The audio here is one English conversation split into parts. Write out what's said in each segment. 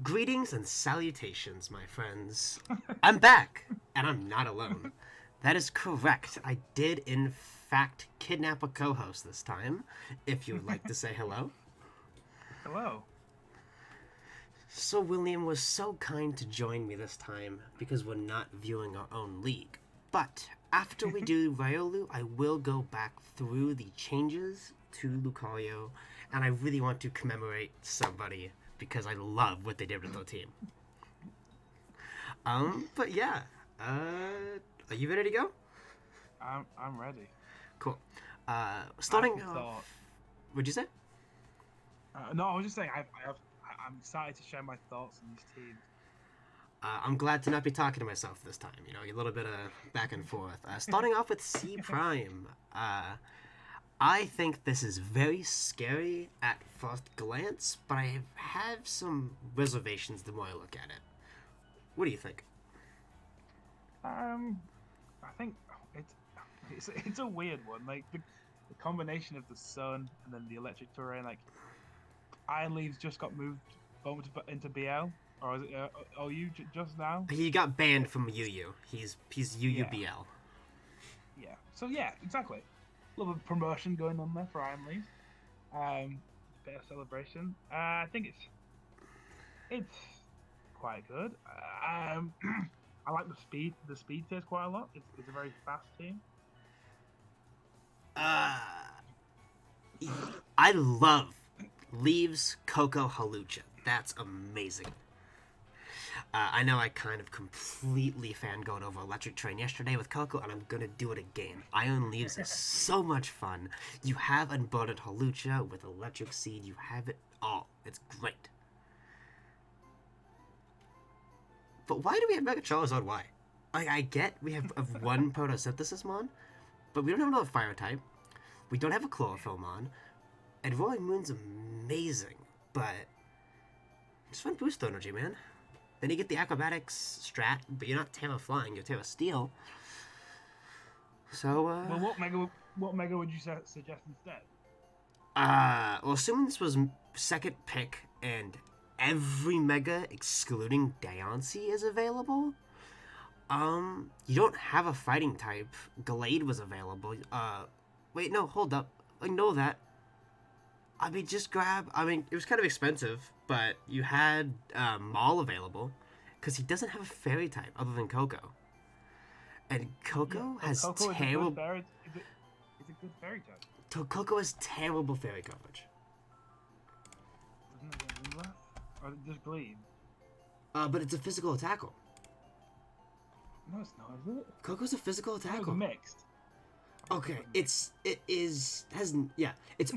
Greetings and salutations, my friends. I'm back, and I'm not alone. That is correct. I did, in fact, kidnap a co host this time, if you would like to say hello. Hello. So, William was so kind to join me this time because we're not viewing our own league. But after we do Riolu, I will go back through the changes to Lucario, and I really want to commemorate somebody because I love what they did with their team. But yeah, are you ready to go? I'm ready. Cool. Starting I thought. off, what'd you say? No, I was just saying. I'm excited to share my thoughts on these teams. I'm glad to not be talking to myself this time. You know, a little bit of back and forth. Starting off with C Prime. I think this is very scary at first glance, but I have some reservations the more I look at it. What do you think? I think it's a weird one. Like the combination of the sun and then the electric terrain. Like Iron Leaves just got moved bumped into BL, or is it OU just now? He got banned from UU. He's Yeah, UUBL. yeah. So yeah, exactly. A little bit of promotion going on there for Iron Leaves. Um, Bit of celebration. I think it's quite good. I like the speed. The speed tiers quite a lot. It's a very fast team. Uh, I love Leaves Coco Halucha. That's amazing. I know I kind of completely fangirled over Electric Train yesterday with Coco, and I'm gonna do it again. Iron Leaves is so much fun. You have Unburdened Halucha with Electric Seed. You have it all. It's great. But why do we have Mega Charizard? Why? I get we have one Photosynthesis Mon, but we don't have another Fire type. We don't have a Chlorophyll Mon. And Rolling Moon's amazing, but just fun boost energy, man. Then you get the Acrobatics strat, but you're not Terra Flying, you're Terra Steel. So, Well, what mega would you suggest instead? well, assuming this was second pick and every Mega excluding Diancie is available, you don't have a fighting type. Glade was available. Wait, no, hold up. Ignore that. I mean, just grab. I mean, it was kind of expensive, but you had Maul available because he doesn't have a fairy type other than Coco. And Coco Yeah, has Coco terrible. is a good fairy type. Coco has terrible fairy coverage. Doesn't it get Windlass? Or just Gleam? But it's a physical tackle. No, it's not, is it? Coco's a physical That was tackle. mixed. Okay, it's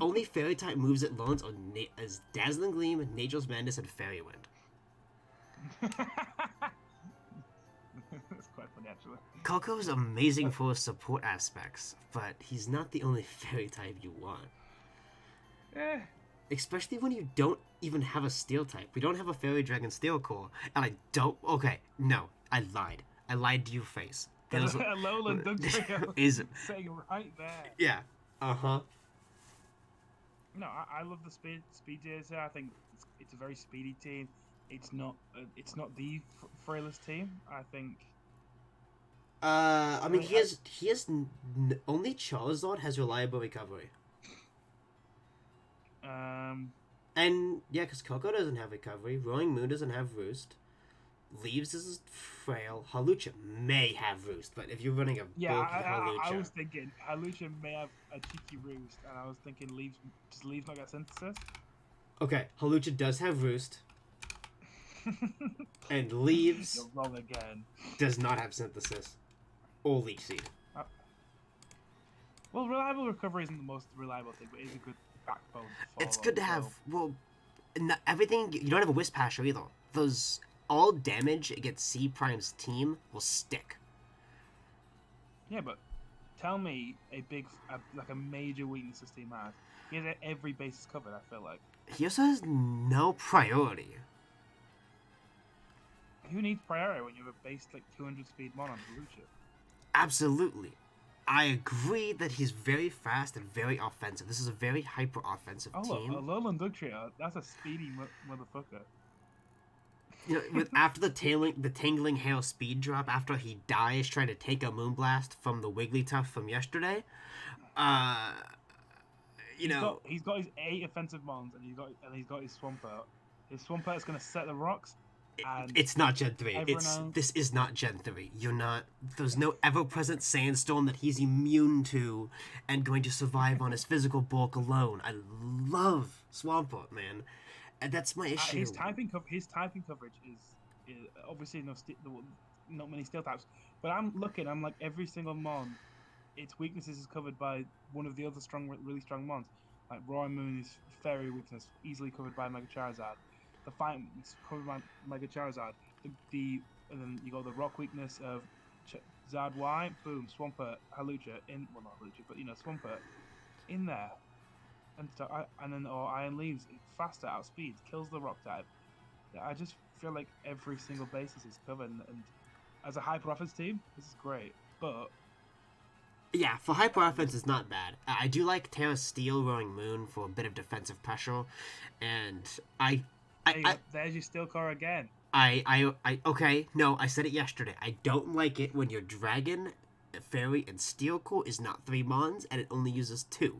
only fairy type moves it learns as Dazzling Gleam, Nature's Madness, and Fairy Wind. That's quite funny, actually. Coco is amazing for his support aspects, but he's not the only fairy type you want. Eh. Especially when you don't even have a steel type. We don't have a fairy dragon steel core, and I don't. Okay, no, I lied. I lied to your face. There's a Alolan Dugtrio is sitting right there. yeah. No, I love the speed tiers here. I think it's a very speedy team. It's not the frailest team. I think. I mean, only Charizard has reliable recovery. And yeah, because Coco doesn't have recovery. Roaring Moon doesn't have Roost. Leaves is frail. Halucha may have Roost, but if you're running a bulky Halucha, I was thinking Halucha may have a cheeky Roost, and I was thinking Leaves not get Synthesis? Okay, Halucha does have Roost, and Leaves You're wrong again. does not have Synthesis or Leech Seed. Well, reliable recovery isn't the most reliable thing, but it is a good backbone. It's good to have. Well, everything. You don't have a Wisp Pasher either. Those all damage against C Prime's team will stick. Yeah, but tell me like a major weakness this team has. He has every basis covered. I feel like He also has no priority. who needs priority when you have a base like 200 speed mon on Halucha? Absolutely. I agree that he's very fast and very offensive. This is a very hyper offensive team. Oh, Alolan Dugtrio, that's a speedy motherfucker. You know, after the tingling hail speed drop, after he dies trying to take a moonblast from the Wigglytuff from yesterday, uh, you know, He's got his 8 offensive mons, and he's got his Swampert. His Swampert is going to set the rocks, and it's not Gen 3. everyone This is not Gen 3. You're not. There's no ever-present sandstorm that he's immune to and going to survive on his physical bulk alone. I love Swampert, man. And that's my issue. his typing coverage is obviously not many steel types, but I'm like every single mon, its weaknesses is covered by one of the other really strong mons. Like Roy Moon is fairy weakness easily covered by Mega Charizard. The fight is covered by Mega Charizard. And then you got the rock weakness of Zard Y. Boom, Swampert, Halucha in well not Halucha, but Swampert in there. And then or Iron Leaves faster, outspeeds, kills the rock type. I just feel like every single basis is covered, and as a hyper offense team, this is great. But yeah, for hyper offense, it's not bad. I do like Terra Steel, Roaring Moon for a bit of defensive pressure, and there's your Steel Core again. Okay, no, I said it yesterday. I don't like it when your Dragon, Fairy, and Steel Core is not 3 mons and it only uses 2.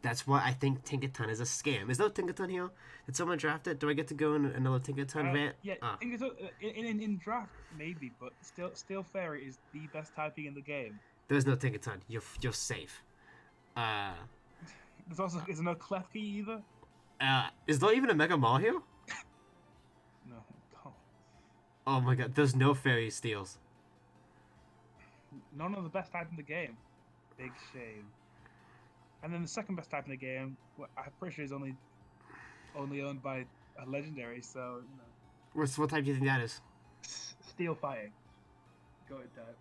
That's why I think Tinkaton is a scam. Is there a Tinkaton here? Did someone draft it? Do I get to go in another Tinkaton rant? Yeah, Tinkaton in draft maybe, but Steel Fairy is the best typing in the game. There's no Tinkaton. You're safe. There's no Klefki either. Is there even a Mega Mall here? No. Oh my god, there's no Fairy Steels. None of the best type in the game. Big shame. And then the second best type in the game, I'm pretty sure is only owned by a legendary. So What type do you think that is? Steel fighting. Go ahead, Dad.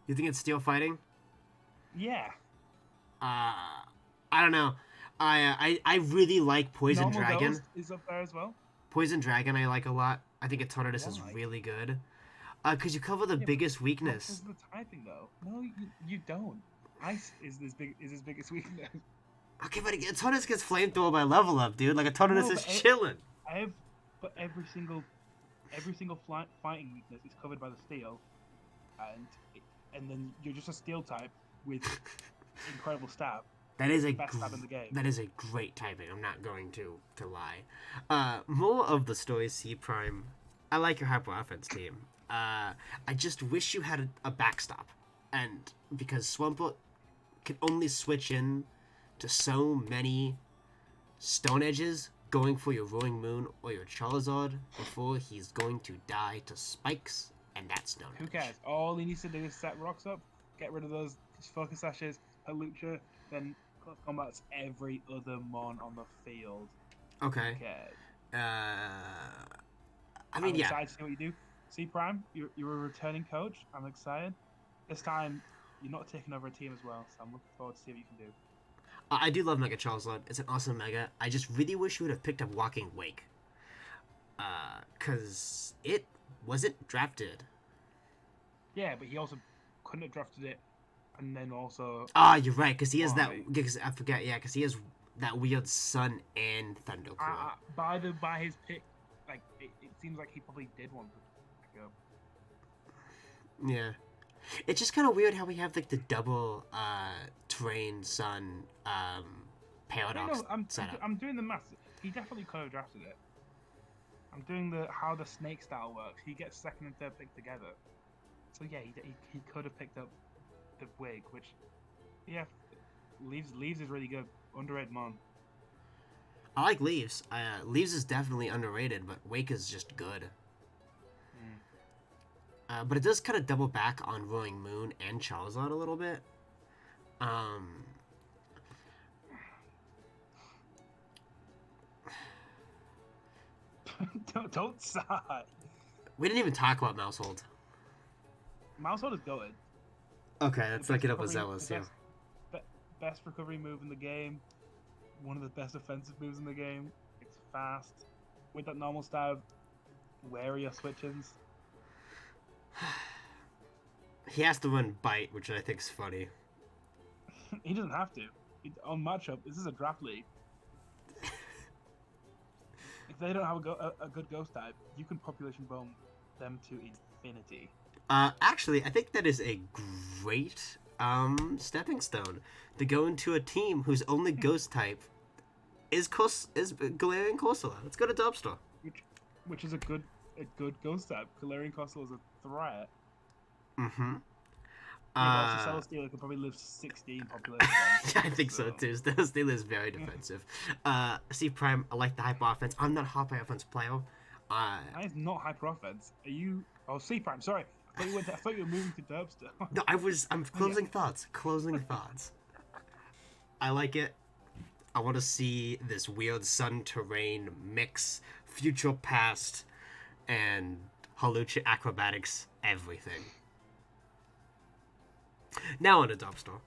You think it's Steel Fighting? Yeah. I don't know. I really like Poison Normal Dragon. Ghost is up there as well. Poison Dragon I like a lot. I think Eternatus is really good. Because you cover the biggest weakness. This is the typing though. No, you don't. Ice is his biggest weakness. Okay, but Eternatus gets flamethrower by level up, dude. Like Eternatus is chilling. But every single fighting weakness is covered by the steel, and then you're just a steel type with incredible stab. That is a best type in the game. That is a great typing. I'm not going to lie. More of the story, C Prime. I like your hyper offense team. I just wish you had a backstop, and because Swampert can only switch in to so many Stone Edges, going for your Roaring Moon or your Charizard before he's going to die to Spikes, and that's Stone Edge. Who cares? All he needs to do is set rocks up, get rid of those Focus Ashes, Halucha, then combats every other mon on the field. Okay. Who cares? I'm excited to see what you do. C Prime, you're a returning coach. I'm excited. This time, you're not taking over a team as well, so I'm looking forward to see what you can do. I do love Mega Charizard. It's an awesome Mega. I just really wish you would have picked up Walking Wake. Because it wasn't drafted. Yeah, but he also couldn't have drafted it, and then also... You're right, because he has that... Cause I forget, yeah, because he has that weird Sun and Thunder Core. By his pick, like, it seems like he probably did want to pick up. Yeah. It's just kind of weird how we have, like, the double Terrain Sun paradox setup. I'm doing the math. He definitely could have drafted it. I'm doing how the snake style works. He gets second and third pick together. So yeah, he could have picked up the Wig, which, yeah, Leaves is really good. Underrated mon. I like Leaves. Leaves is definitely underrated, but Wake is just good. But it does kind of double back on Roaring Moon and Charizard a little bit. Don't sigh. We didn't even talk about Mousehold. Mousehold is good. Okay, let's look it up with Zealous, yeah. Best recovery move in the game. One of the best offensive moves in the game. It's fast. With that normal stab, wary of switch-ins. He has to run Bite, which I think is funny. He doesn't have to. On matchup, this is a draft league. If they don't have a good ghost type, you can population bomb them to infinity. Actually, I think that is a great stepping stone to go into a team whose only ghost type is Galarian Corsola. Let's go to Dubstar. which which is a good ghost type. Galarian Coastal is a threat. Mm-hmm. Yeah, but also Celesteela could probably live 16 population points. Yeah, I think so too. Steel is very defensive. C Prime, I like the hyper offense. I'm not a hyper offense player. That is not hyper offense. Are you? Oh, C Prime. Sorry, I thought you were moving to Derbster. No, I'm closing thoughts. Closing thoughts. I like it. I want to see this weird sun terrain mix, future past, and Halucha acrobatics, everything. Now on to Dubstar.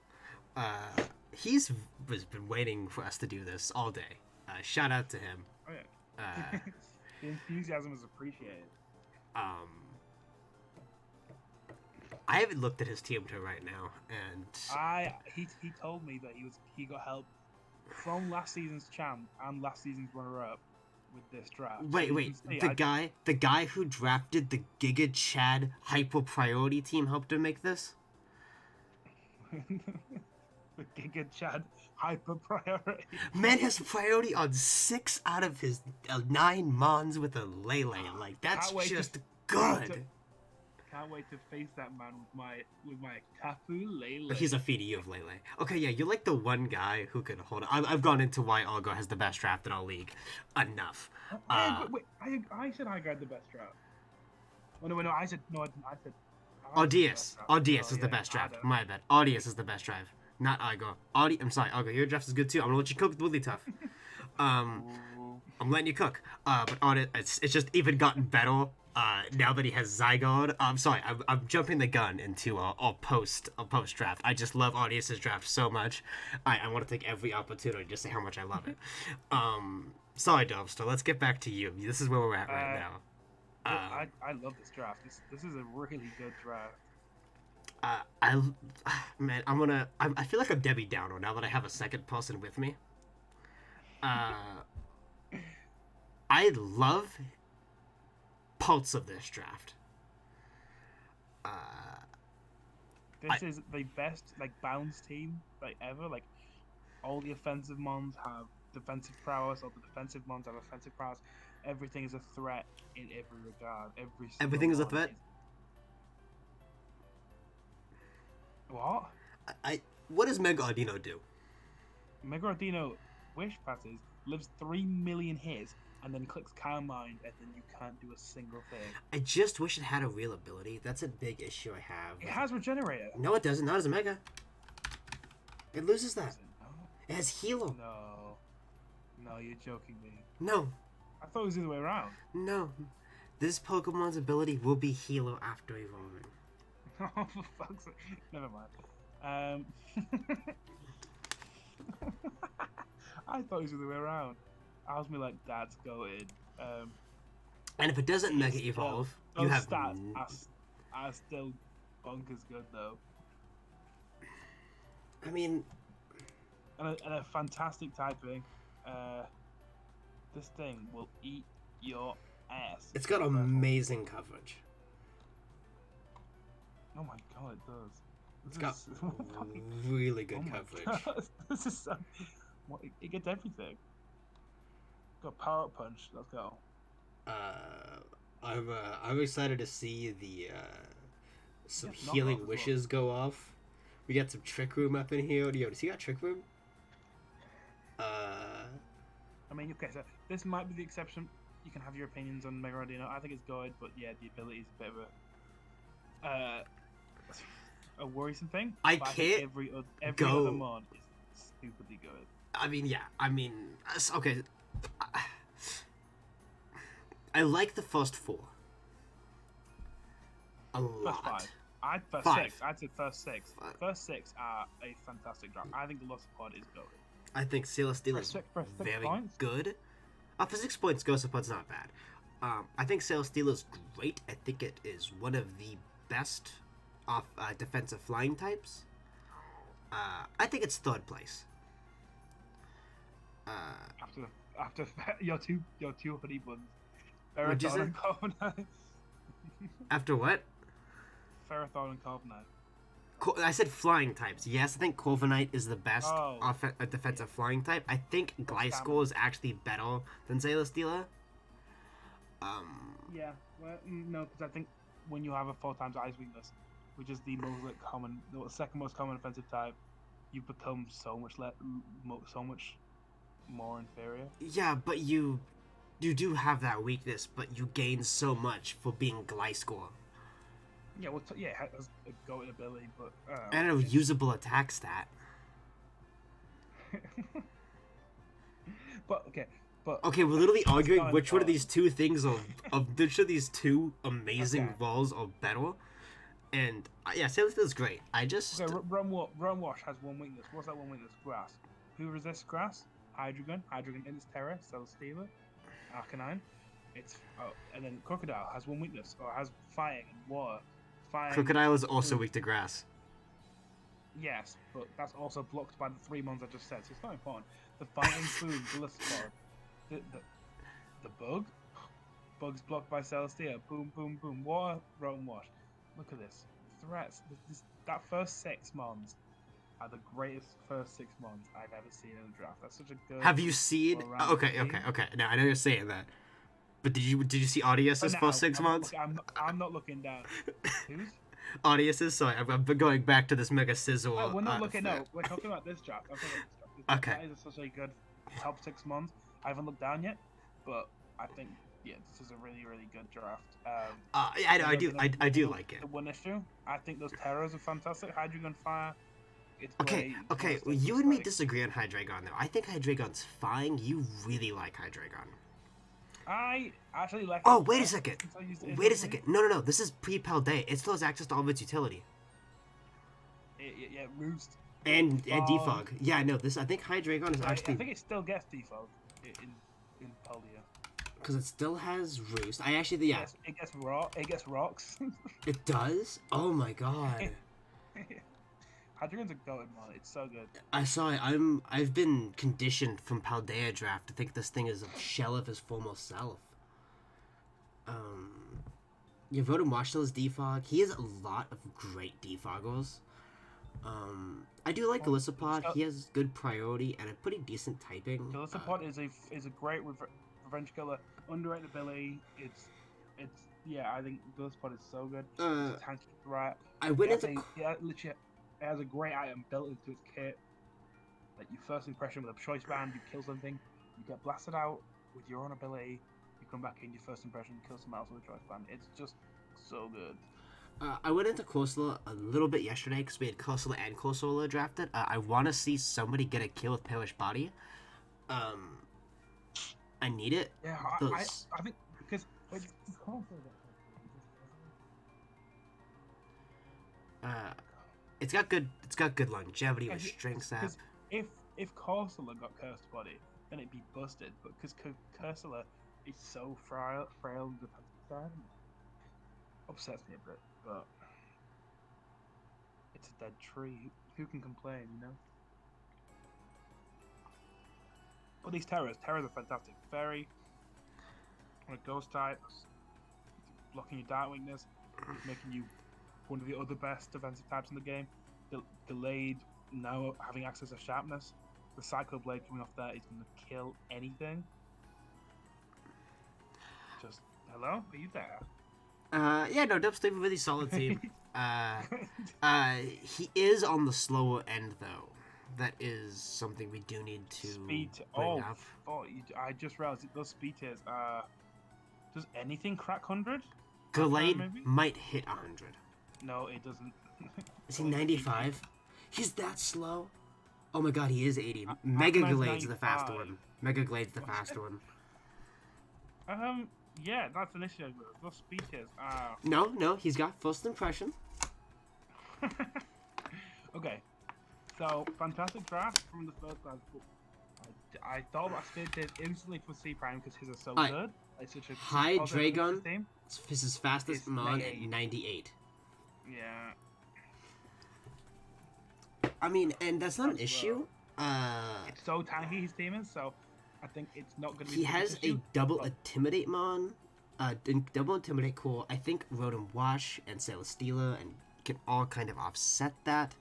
He's been waiting for us to do this all day. Shout out to him. Oh yeah. The enthusiasm is appreciated. Um, I haven't looked at his team to right now, and He told me that he got help from last season's champ and last season's runner up with this draft. wait, the guy who drafted the Giga Chad Hyper Priority team helped him make this. The Giga Chad hyper priority. Man has priority on 6 out of his 9 Mons with a Lele. Like that's just good. Can't wait to face that man with my Tapu Lele. He's a feedie of Lele. Okay, yeah, you're like the one guy who could hold it. I've gone into why Argo has the best draft in our league. Enough. Wait, I said I got the best draft. Oh, no, I said no. I said. Audius is the best draft. My bad. Audius is the best draft. Not Argo. I'm sorry, Argo. Your draft is good too. I'm gonna let you cook with Willy Tough. I'm letting you cook. But Audius, it's just even gotten better. Now that he has Zygarde. I'm sorry. I'm jumping the gun into a post draft. I just love Audius's draft so much. I want to take every opportunity to just say how much I love it. Sorry, Dubstar. Let's get back to you. This is where we're at right now. I love this draft. This is a really good draft. Man, I feel like I'm Debbie Downer now that I have a second person with me. I love parts of this draft. This is the best bounce team ever. Like all the offensive mons have defensive prowess, all the defensive mons have offensive prowess. Everything is a threat in every regard. Everything is a threat. What? What does Mega Ardino do? Mega Ardino wish passes, lives 3 million hits, and then clicks Calm Mind, and then you can't do a single thing. I just wish it had a real ability. That's a big issue I have. It has Regenerator. No, it doesn't. Not as a Mega. It loses that. It has Healo. No, you're joking me. No. I thought it was the other way around. No. This Pokemon's ability will be Healo after evolving. Oh, for fuck's sake. Never mind. I thought it was the other way around. I was like, Dad's goated. And if it doesn't Mega Evolve, you have... stats are still bonkers good, though. I mean... And a fantastic typing. This thing will eat your ass. It's got amazing coverage. Oh my god, it does. It's got really good coverage. This is so... It gets everything. Got Power Up Punch. Let's go. I'm excited to see the some healing wishes go off. We got some Trick Room up in here. Does he got Trick Room? I mean, okay, so this might be the exception. You can have your opinions on Mega Ardino. I think it's good, but yeah, the ability is a bit of a worrisome thing. I can't every other mod is stupidly good. I mean, yeah. I mean, okay. I like the first 4. A lot. First 6. I'd say first 6. First 6 are a fantastic draft. I think the Lost Pod is good. I think Celesteela is very good. For 6 points, Ghost Support's not bad. I think Celesteela is great. I think it is one of the best off defensive flying types. I think it's 3rd place. after your two honey buns, What'd you Ferrothorn say? and Carbonite. After what? Ferrothorn and Carbonite. I said flying types. Yes, I think Corviknight is the best Oh, defensive flying type. I think Gliscor is actually better than Celesteela. Yeah, well, no, because I think when you have a 4 times Ice weakness, which is the most common, the second most common offensive type, you become so much so much more inferior. Yeah, but you do have that weakness, but you gain so much for being Gliscor. Yeah, well, yeah, it has a goated ability, but And a usable attack stat. but okay, but Okay, we're literally arguing which one of thought. these two things of which of these two amazing Okay. balls are better. And yeah, Celesteela's great. I just Okay, Run Wash has one weakness. What's that one weakness? Grass. Who resists grass? Hydreigon. Hydreigon in its Terra, Celesteela, Arcanine. And then Crocodile has one weakness, or has fighting and water. Crocodile is also weak to grass. Yes, but that's also blocked by the 3 mons I just said, so it's not important. The fighting food, Gliscor, the bug's blocked by Celestia. Boom, boom, boom. Water, Rotom Wash. Look at this. Threats. That first 6 mons are the greatest first 6 mons I've ever seen in a draft. That's such a good. Have you seen? Okay. Now I know you're saying that, but did you see Audius's first 6 months? I'm not looking down. Who's? Audius's. Sorry, I've been going back to this Mega Sizzle. We're not looking. No, we're talking about this draft. Okay. That is such a good top 6 mons. I haven't looked down yet, but I think this is a really really good draft. I do like it. The one issue, I think those Terras are fantastic. Hydreigon Fire. It's Okay. Well, you and me disagree on Hydreigon though. I think Hydreigon's fine. You really like Hydreigon. I actually like. Oh, wait a second. No. This is pre-Paldea. It still has access to all of its utility. Yeah, Roost. And Defog. Yeah, no. I think Hydreigon is actually. I think it still gets Defog in Paldea. Because it still has Roost. It gets rocks. It does? Oh my god. Hydreigon's a goated mon. It's so good. I saw it. I've been conditioned from Paldea draft to think this thing is a shell of his former self. You voted Marshall's Defog. He has a lot of great Defoggers. I do like Golisopod. He has good priority and a pretty decent typing. Golisopod is a great revenge killer. Underrated ability. I think Golisopod is so good. It's a tanky threat. Literally. It has a great item built into its kit. Like your first impression with a choice band, you kill something, you get blasted out with your own ability, you come back in your first impression, kill someone else with a choice band. It's just so good. I went into Corsola a little bit yesterday because we had Corsola and Corsola drafted. I want to see somebody get a kill with Palish Body. I need it. Yeah, I think because it's got good longevity with strength sap. If Corsola got Cursed Body, then it'd be busted. But because Corsola is so frail in the defensive side, upsets me a bit. But it's a dead tree. Who can complain, you know? But these Terras are fantastic. Fairy on a Ghost type, blocking your Dark weakness, making you one of the other best defensive types in the game. Delayed, now having access to sharpness. The Psycho Blade coming off there is going to kill anything. Just, hello? Are you there? Yeah, no, Dub's a really solid team. He is on the slower end, though. That is something we do need to bring up. I just realized those speed tiers are... Does anything crack 100? Gallade might hit 100. No, it doesn't. Is he 95? He's that slow? Oh my god, he is 80. Mega Glade's the faster one. Mega Glade's the faster one. Yeah, that's an issue. Those speed tiers are... No, he's got first impression. Okay, so fantastic draft from the first guys. I thought about speed tiers instantly for C Prime because his are so good. It's such a Hydreigon. This is fastest mon at 98. Yeah. I mean, and that's not an issue. It's so tanky his team is, so I think it's not going to be. He the has biggest a issue, double but Intimidate mon, double Intimidate core. I think Rotom Wash and Celesteela and can all kind of offset that.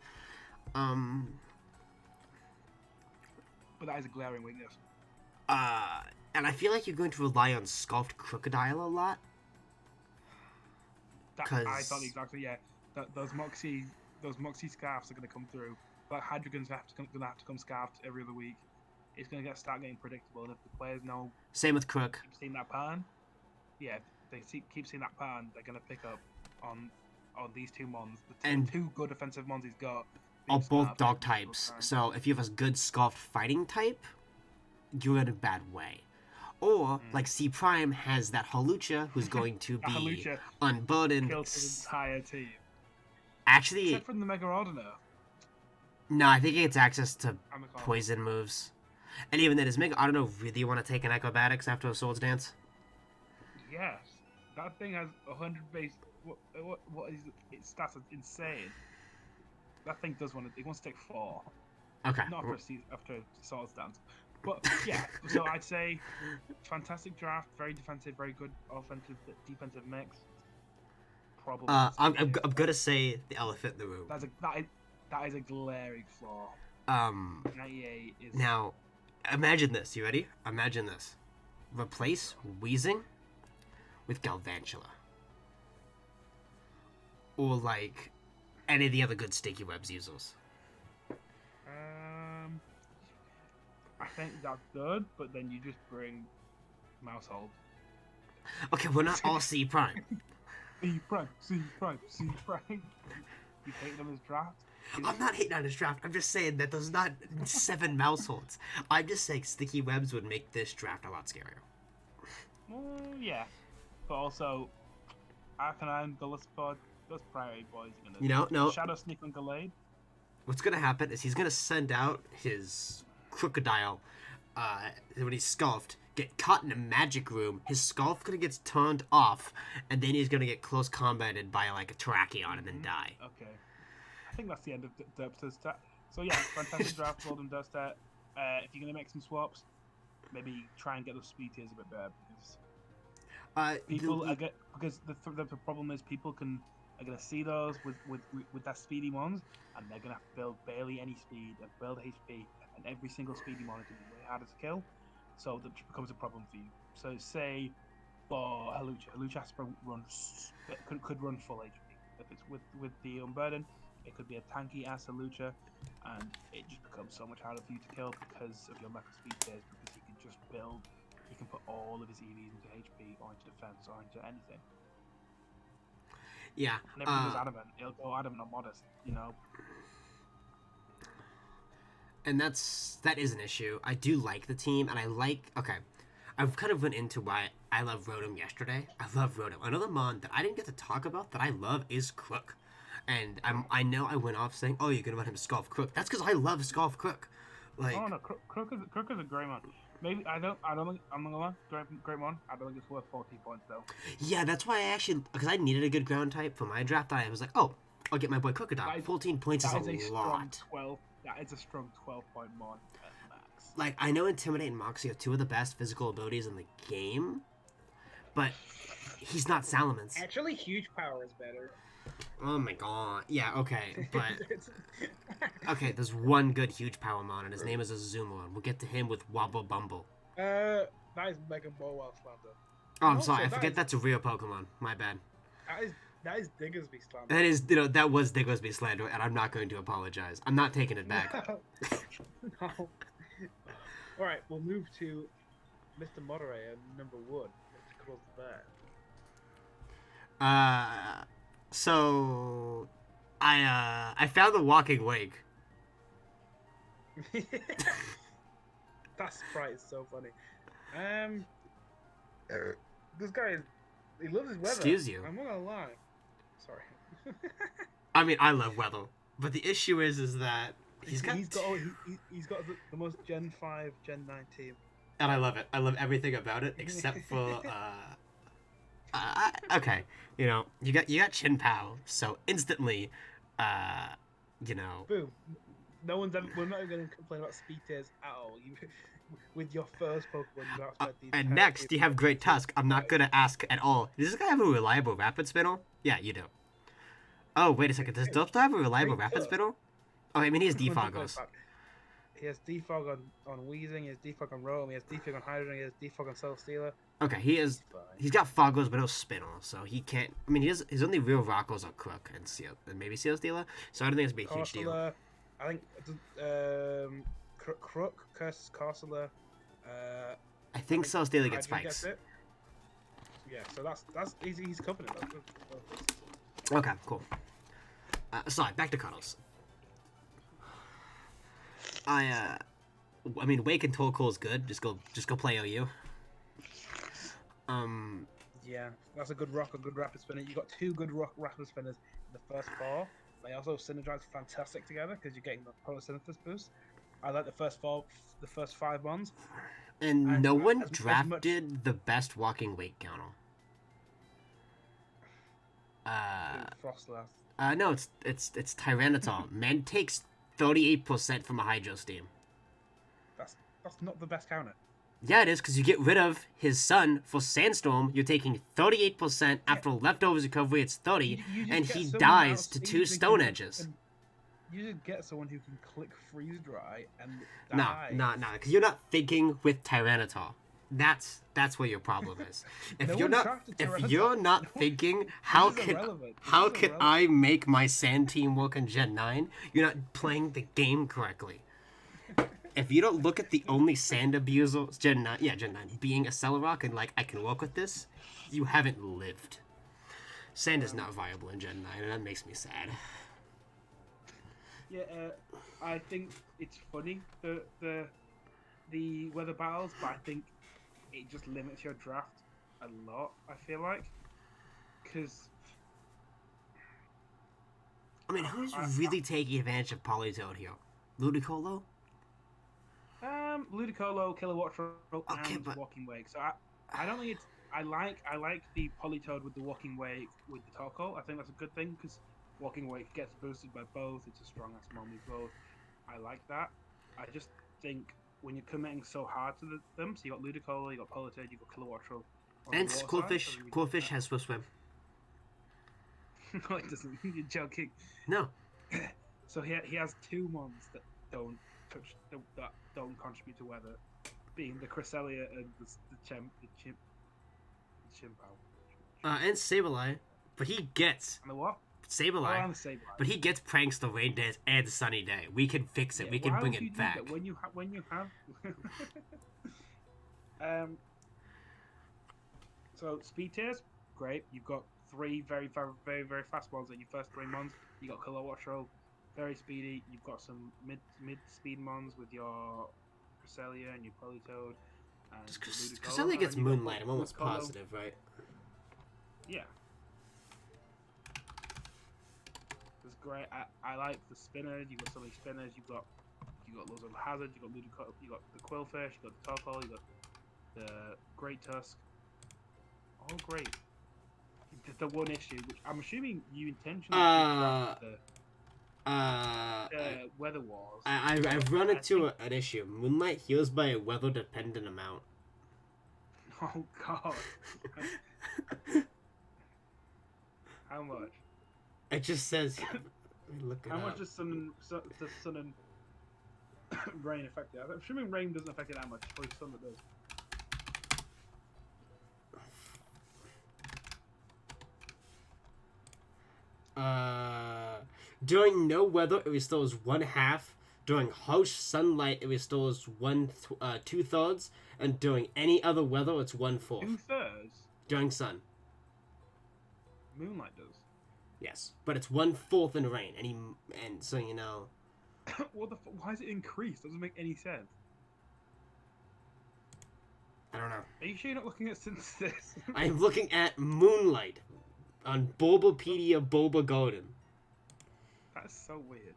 but that is a glaring weakness. And I feel like you're going to rely on Sculpt Crocodile a lot. I thought exactly, yeah. Those Moxie scarfs are going to come through. But Hydreigon's going to have to come scarfed every other week. It's going to start getting predictable, and if the players know. Same with Crook. Keep seeing that pattern. Yeah, keep seeing that pattern. They're going to pick up on these two mons. The two good offensive mons he's got. Are both dog types. So if you have a good Sculpt fighting type, you're in a bad way. Or, like C Prime has that Hawlucha who's going to be unburdened. Kills his entire team. Actually, except from the Mega Ordiner. No, I think he gets access to poison moves. And even then, does Mega Ordiner really want to take an Acrobatics after a Swords Dance? Yes. That thing has 100 base... What is its stats? It's insane. That thing does want to... It wants to take 4. Okay. Not after a Swords Dance. But, yeah. So I'd say fantastic draft. Very defensive, very good offensive, defensive mix. Probably. I'm going to say the elephant in the room. That is a glaring flaw. 98 is... Now, imagine this. You ready? Imagine this. Replace Weezing with Galvantula. Or, like, any of the other good Sticky Webs users. I think that's good, but then you just bring Mousehold. Okay, we're not all C Prime. C Prime. You hate on his draft? I'm not hating on his draft. I'm just saying that there's not 7 Mouseholds. I'm just saying Sticky Webs would make this draft a lot scarier. Yeah. But also, Arcanine, Gillespie, those priority boys are going to... You know, no. Shadow Sneak and Gallade. What's going to happen is he's going to send out his Crocodile when he's Sculpted, get caught in a magic room, his Sculpt gonna get turned off, and then he's gonna get close combated by like a Terrakion and then die. Okay. I think that's the end of the episode. So yeah, fantastic draft, Golden Duster. If you're gonna make some swaps, maybe try and get those speed tiers a bit better because the problem is people are gonna see those with that speedy ones, and they're gonna have to build barely any speed and build HP, and every single speedy mon is gonna be way harder to kill. So that becomes a problem for you. So say for Hawlucha has to could run full HP. If it's with the Unburden, it could be a tanky ass Hawlucha, and it just becomes so much harder for you to kill because of your mecha speed tiers, because he can just build, he can put all of his EVs into HP or into defense or into anything. Yeah. And everything is adamant. He'll go adamant or modest, you know. And that is an issue. I do like the team, and I've kind of went into why I love Rotom yesterday. I love Rotom. Another mon that I didn't get to talk about that I love is Crook. And I know I went off saying, oh, you're gonna let him Sculpt Crook. That's because I love Sculpt Crook. Like, oh no, Crook is a great mon. Maybe I'm not gonna lie, great mon. I don't think it's worth 40 points though. Yeah, that's why because I needed a good ground type for my draft. I was like, oh, I'll get my boy Crocodile. 14 points is a lot. That is a strong 12-point mon at max. Like, I know Intimidate and Moxie are two of the best physical abilities in the game, but he's not Salamence. Actually, Huge Power is better. Oh my god. Yeah, okay, but... Okay, there's one good Huge Power mon, and his name is Azumarill. We'll get to him with Wobble Bumble. That is Mega Mowile Slander. Oh, I'm sorry, I forget that's a real Pokemon. My bad. That is Diggersby Slander. That is, that was Diggersby Slander, and I'm not going to apologize. I'm not taking it back. No. Alright, we'll move to Mr. Moderator, number 1. Mr. Cuddles the Bear. So... I found the Walking Wake. That sprite is so funny. This guy he loves his weather. Excuse you. I'm not gonna lie. Sorry. I mean, I love Weather, but the issue is that he's got the most Gen 5, Gen 9 team. And I love it. I love everything about it except for okay, you know, you got Chin Pao, so instantly, you know. Boom. We're not even going to complain about speed tiers at all. with your first Pokemon, you have spent the And entire next, you have Great Tusk. I'm not Right. gonna ask at all. Does this guy have a reliable Rapid Spinel? Yeah, you do. Oh, wait a second. Does Dubstar have a reliable Great Rapid Tusk. Spinel? Oh, I mean, he has When he goes Defogos. back, he has Defog on Weezing, he has Defog on Roam, he has Defog on Hydreigon, he has Defog on Celesteela. Okay, he He's is. fine. He's got Fogos, but no Spinel, so he can't. I mean, his only real Rockos are Crook and Seal, and maybe Seal Stealer. So I don't think it's gonna be a huge deal. Corsola, I think Crook, Curse, Corsola. I think Seal Stealer gets Hydreigon gets spikes. it. Yeah, so that's he's covering it. That's good. Okay, cool. Sorry, back to Cuddles. I mean, Wake and Torkoal is good. Just go play OU. Yeah, that's a good rapid spinner. You got two good rapid spinners in the first four. They also synergize fantastic together because you're getting the photosynthesis boost. I like the first five ones. And no one as drafted the best walking weight counter. Frostlass. No, it's Tyranitar. Man takes 38% from a Hydro Steam. That's not the best counter. Yeah, it is, because you get rid of his son for Sandstorm. You're taking 38% after leftovers recovery. It's 30, You just and get he someone dies else to who 2 you Stone can- Edges. You just get someone who can click freeze dry and No, die. because you're not thinking with Tyranitar. That's where your problem is. If No you're one not drafted if Tyranitar. you're not thinking how This is can irrelevant. This how is can irrelevant. I make my Sand team work in Gen 9, you're not playing the game correctly. If you don't look at the only Sand abuser Gen 9 being a Celerock and like I can work with this, you haven't lived. Sand is not viable in Gen 9, and that makes me sad. Yeah, I think it's funny the weather battles, but I think it just limits your draft a lot. I feel like because I mean, who's really taking advantage of Politoed here? Ludicolo? Ludicolo, Kilowattrel, Okay, and but- Walking Wake. So I don't think it's. I like the Politoed with the Walking Wake with the Torkoal. I think that's a good thing because Walking Wake gets boosted by both. It's a strong ass mom with both. I like that. I just think when you're committing so hard to them, so you got Ludicolo, you got Politoed, you got Kilowattrel. And Quillfish has Swift Swim. No, it doesn't. You're joking. No. So he has two mons that don't touch that don't contribute to weather, being the Cresselia and the Chimpao. And Sableye. But he gets And the what? Sableye. Oh, and the Sableye. But he gets Prankster, Rain Dance, and Sunny Day. We can fix it. Yeah, We can why bring would you it do back. that when you have so speed tiers, great. You've got three very very very fast ones in your first three mons. You got Kilowattrel, very speedy. You've got some mid speed mons with your Cresselia and your Politoed. And your Ludicolo, Cresselia and gets then you've got Moonlight. I'm almost Ludicolo. positive, right? Yeah. It's great. I like the spinners. You've got so many spinners. You've got loads of hazards. You've got Ludicolo. You got the Quillfish. You got the Torkoal. You got the Great Tusk. All great. The one issue, which I'm assuming you intentionally drafted the Weather Wars. I've run into an issue. Moonlight heals by a weather-dependent amount. Oh God. How much? It just says... Let me look it How up. much does sun and rain affect it? I'm assuming rain doesn't affect it that much. It's probably sun that does. During no weather, it restores 1/2. During harsh sunlight, it restores 2/3. And during any other weather, it's 1/4. 2/3? During sun, Moonlight does. yes, but it's 1/4 in rain. And so you know, What the? Why is it increased? Doesn't make any sense. I don't know. Are you sure you're not looking at synthesis? I'm looking at Moonlight on Bulbapedia Bulba Golden. That's so weird.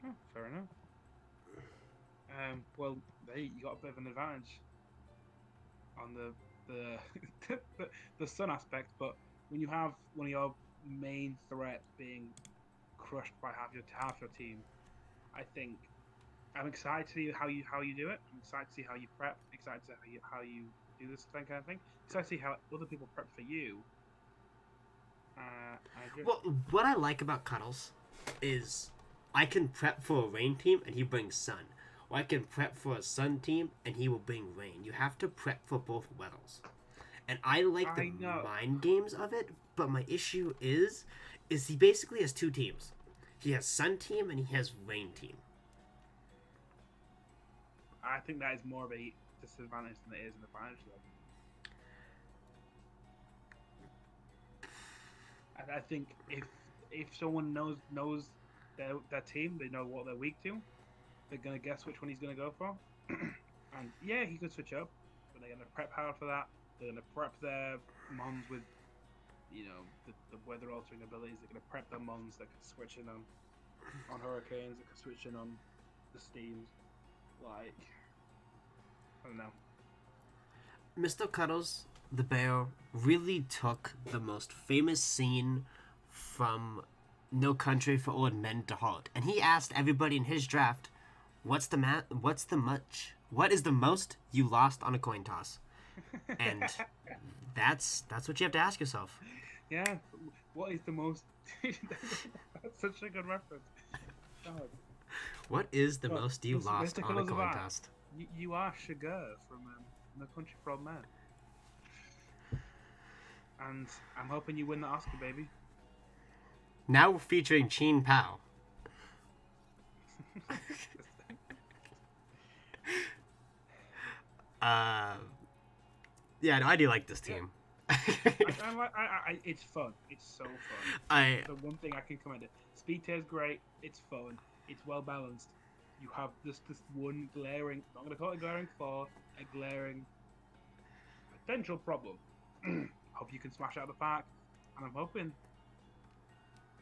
Oh, fair enough. Well, there you got a bit of an advantage on the sun aspect, but when you have one of your main threats being crushed by half your team, I think I'm excited to see how you do it. I'm excited to see how you prep. Excited to see how you do this kind of thing. Excited to see how other people prep for you. I just Well, what I like about Cuddles is I can prep for a rain team and he brings sun. Or I can prep for a sun team and he will bring rain. You have to prep for both weathers. And I like the I know. mind games of it, but my issue is he basically has two teams. He has sun team and he has rain team. I think that is more of a disadvantage than it is an advantage. I think if someone knows their team, they know what they're weak to. They're gonna guess which one he's gonna go for. And yeah, he could switch up, but they're gonna prep hard for that. They're gonna prep their mons with, the weather altering abilities. They're gonna prep their mons that can switch in on hurricanes. That can switch in on the steams. Like, I don't know. Mr. Cuddles, the bear, really took the most famous scene from No Country for Old Men to heart, and he asked everybody in his draft, what is the most you lost on a coin toss? And that's what you have to ask yourself. Yeah, what is the most? That's such a good reference. God. What is the Well, most you lost Mr. on a Colours of coin Art, toss? You are Sugar from No Country for Old Men, and I'm hoping you win the Oscar, baby. Now we're featuring Chin Pao. Yeah, no, I do like this team. It's fun. It's so fun. I The one thing I can commend it. Speed tier is great. It's fun. It's well balanced. You have this one glaring. I'm not gonna call it a glaring flaw. A glaring potential problem. Hope you can smash it out of the park. And I'm hoping.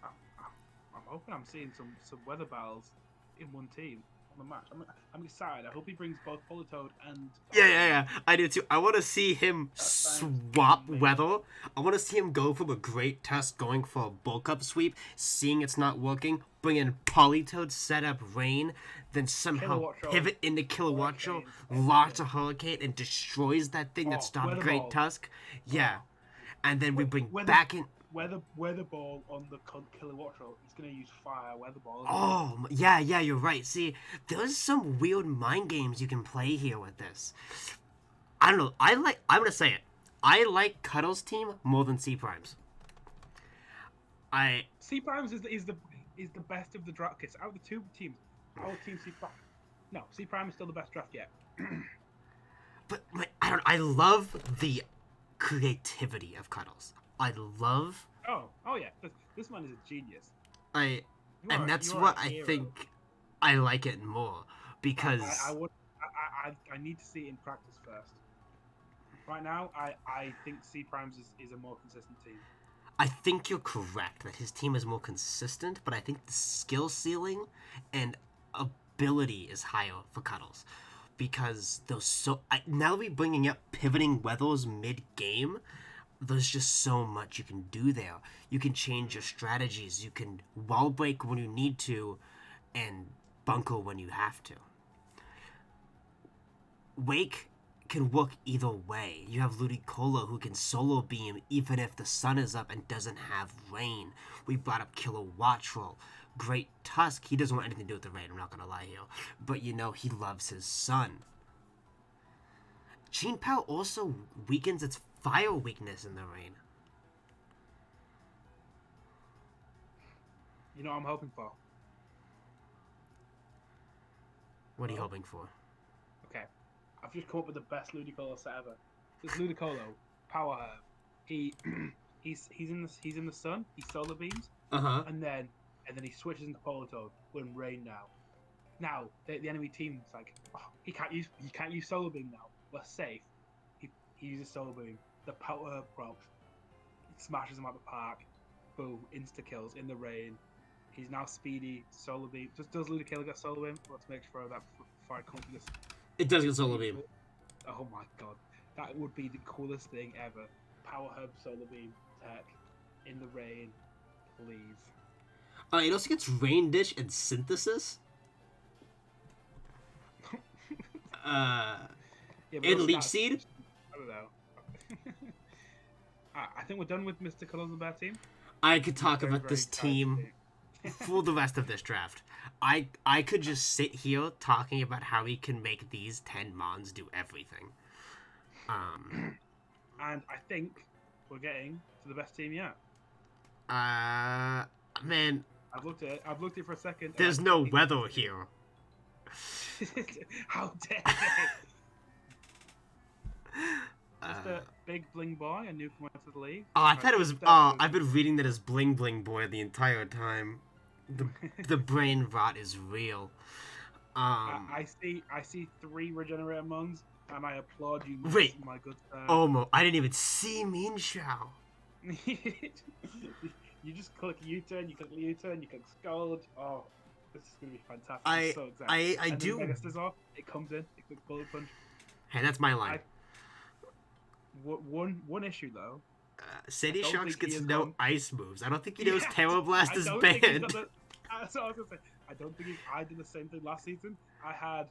I'm hoping I'm seeing some weather battles in one team on the match. I'm excited. I hope he brings both Politoad and. yeah. I do too. I want to see him sounds swap amazing. weather. I want to see him go from a great test going for a bulk up sweep, seeing it's not working, bring in Politoad, set up rain, then somehow Kilowatt Show, pivot into Kilowatt Show, hurricanes, launch a hurricane, and destroys that thing that stopped weather Great ball. Tusk. Yeah. And then we bring Weather- back in. Weather ball on the Kilowatt Show. He's gonna use fire weather ball. Oh, yeah, you're right. See, there's some weird mind games you can play here with this. I don't know. I'm gonna say it. I like Cuddles' team more than C Prime's. C Primes is the best of the draft kits out of the two teams. Our team C Prime. No, C Prime is still the best draft yet. But I love the creativity of Cuddles. I love. Oh yeah. This man is a genius. And that's what I think I like it more because I need to see it in practice first. Right now, I think C Primes is a more consistent team. I think you're correct that his team is more consistent, but I think the skill ceiling and ability is higher for Cuddles because now that we're bringing up pivoting weathers mid game. There's just so much you can do there. You can change your strategies. You can wall break when you need to and bunker when you have to. Wake can work either way. You have Ludicolo who can solo beam even if the sun is up and doesn't have rain. We brought up Kilowattrel. Great Tusk, he doesn't want anything to do with the rain, I'm not gonna lie here. But he loves his sun. Chin Pao also weakens its fire weakness in the rain. You know what I'm hoping for? What are you hoping for? Okay. I've just come up with the best Ludicolo set ever. This Ludicolo, Power Herb. He's in the sun, he solar beams, and then he switches into Politoad when rain now. Now the enemy team's like, oh, he can't use solar beam now. We're safe. He uses solar beam. The Power Herb procs. Smashes him out the park. Boom, insta kills in the rain. He's now speedy. Solar beam. Does Ludicolo get solar beam? Let's make sure that before I come to this. It does get solar beam. Oh my god, that would be the coolest thing ever. Power Herb solar beam tech in the rain, please. It also gets Rain Dish and Synthesis. Yeah, but In those Leech stats- Seed? I don't know. I think we're done with Mr. Cuddles and Bear team. I could talk Very, about very this excited team for the rest of this draft. I could just sit here talking about how he can make these 10 Mons do everything. And I think we're getting to the best team yet. Man, I've looked at it. I've looked at it for a second. and there's I no think weather here. How dare they? Just a big bling boy, a newcomer to the league. Oh, I thought it was. That's Oh, good. I've been reading that as Bling Bling Boy the entire time. The brain rot is real. I see 3 regenerator mons, and I applaud you, Wait. my good sir. Omo, I didn't even see Mean Shao. You just click U-turn, you click U-turn, you click Scold. Oh, this is gonna be fantastic. I- I'm so excited. I And do- then Mega Scissor, it comes in, it clicks Bullet Punch. Hey, that's my line. One issue though. City I don't Sharks think he gets is no going- ice moves. I don't think he knows Yeah, Terror Blast I is don't think he's banned. got the- That's what I was gonna say. I don't think I did the same thing last season. I had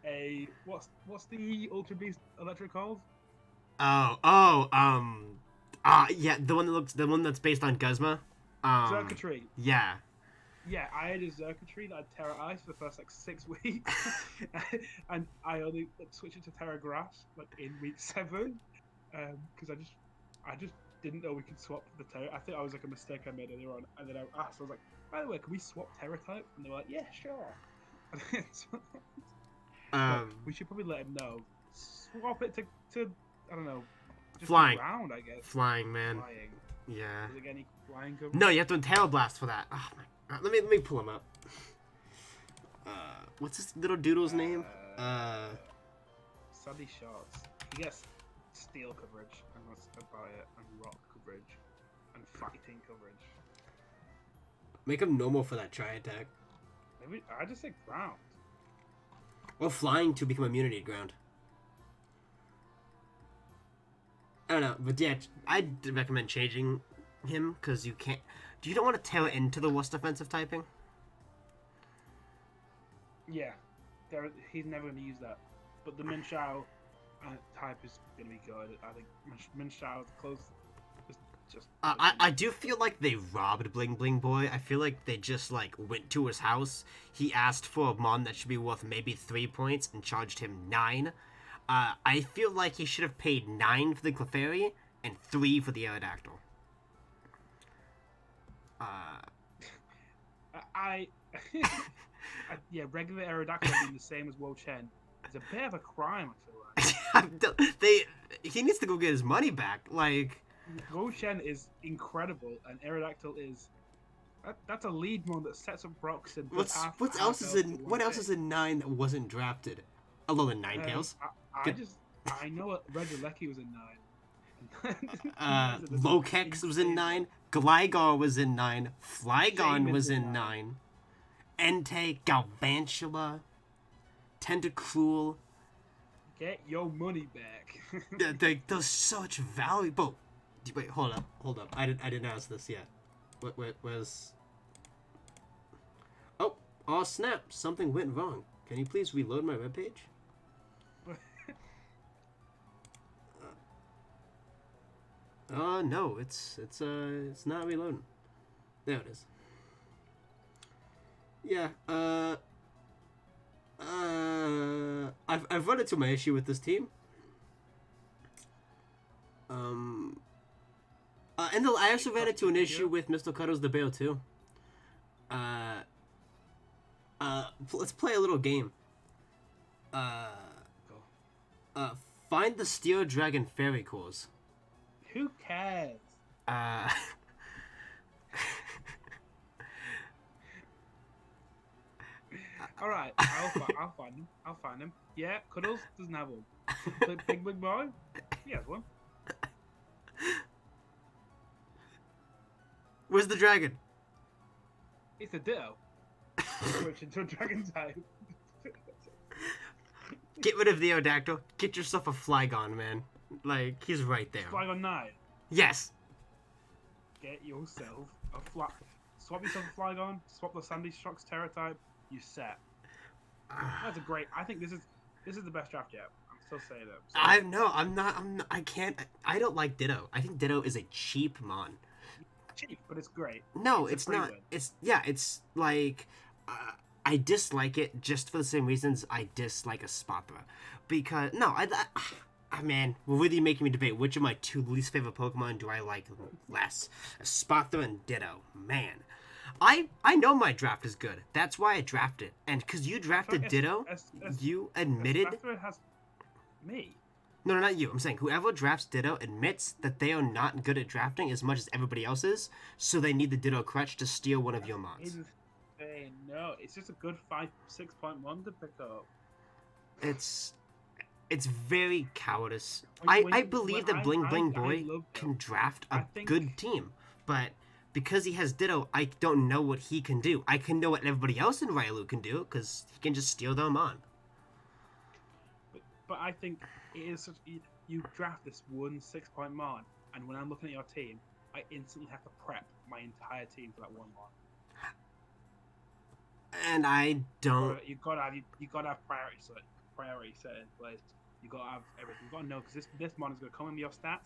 a what's the Ultra Beast electric called? Yeah, the one that's based on Guzma. Zerkatree. Yeah. Yeah, I had a Zerkatree that had Terra Ice for the first like 6 weeks, and I only switched it to Terra Grass like in week 7, because I just didn't know we could swap the Terra. I think I was like a mistake I made earlier on, and then I asked, I was like, by the way, can we swap Terra type? And they were like, yeah, sure. But we should probably let him know. Swap it to I don't know, just Flying. round, I guess. Flying, man. Flying. Yeah. Does it get any flying coverage? No, you have to Terror Blast for that. Oh my god. Let me pull him up. What's this little doodle's name? Sandy Shots. He gets steel coverage, and that's about it, and rock coverage, and fighting coverage. Make him normal for that tri attack. Maybe I just say ground. Or flying to become immunity to ground. I don't know, but yeah, I'd recommend changing him because you can't. You don't want to tail into the worst defensive typing. Yeah, he's never going to use that. But the Min Shao type is going to be good. I think Min Shao is close. Just I do feel like they robbed Bling Bling Boy. I feel like they just like went to his house. He asked for a mon that should be worth maybe 3 points and charged him 9. I feel like he should have paid 9 for the Clefairy and 3 for the Aerodactyl. Yeah, regular Aerodactyl being the same as Wo Chen is a bit of a crime, I feel like. He needs to go get his money back. Like, Wo Chen is incredible, and Aerodactyl is that's a lead mon that sets up Brox and what else is in 9 that wasn't drafted? Other than Ninetales. I know what Regieleki was in 9. Lokex was in 9. Gligar was in 9. Flygon was in 9. Entei, Galvantula, Tentacruel. Get your money back. They're such valuable. Wait, hold up. I didn't ask this yet. Where's? Oh snap! Something went wrong. Can you please reload my webpage? No, it's not reloading. There it is. Yeah, I've run into my issue with this team. And I also ran into an issue with Mr. Cuddles the Bear too. Let's play a little game. Find the Steel Dragon Fairy Cores. Who cares? All right, I'll find him. I'll find him. Yeah, Cuddles doesn't have one. Big boy, he has one. Where's the dragon? It's a Ditto. Switch into a Dragon type. Get rid of the Aerodactyl. Get yourself a Flygon, man. Like, he's right there. Flygon 9. Yes. Get yourself a Swap yourself a Flygon. Swap the Sandy Shocks Terra type. You set. That's a great. I think this is This is the best draft yet. I'm still saying it. So I'm not. I can't. I don't like Ditto. I think Ditto is a cheap mon. cheap, but it's great. No, It's a it's free not. win. It's yeah. It's like I dislike it just for the same reasons I dislike a Spothra, because no, man, we're really making me debate which of my two least favorite Pokemon do I like less, a Spothra and Ditto. Man, I know my draft is good. That's why I drafted, and because you drafted Ditto, you admitted. Spatula has me. No, not you. I'm saying whoever drafts Ditto admits that they are not good at drafting as much as everybody else is, so they need the Ditto crutch to steal one of your mons. No, it's just a good 5-6 point one to pick up. It's very cowardice. When- I believe that Bling Bling I Boy love can Ditto. draft I a think- good team, but because he has Ditto, I don't know what he can do. I can know what everybody else in Riolu can do, because he can just steal them on. But I think it is such. You draft this 1-6 point mon, and when I'm looking at your team, I instantly have to prep my entire team for that one mon. And I don't. You gotta have priority set in place. You gotta have everything. You gotta know, because this mon is gonna come in with your stats.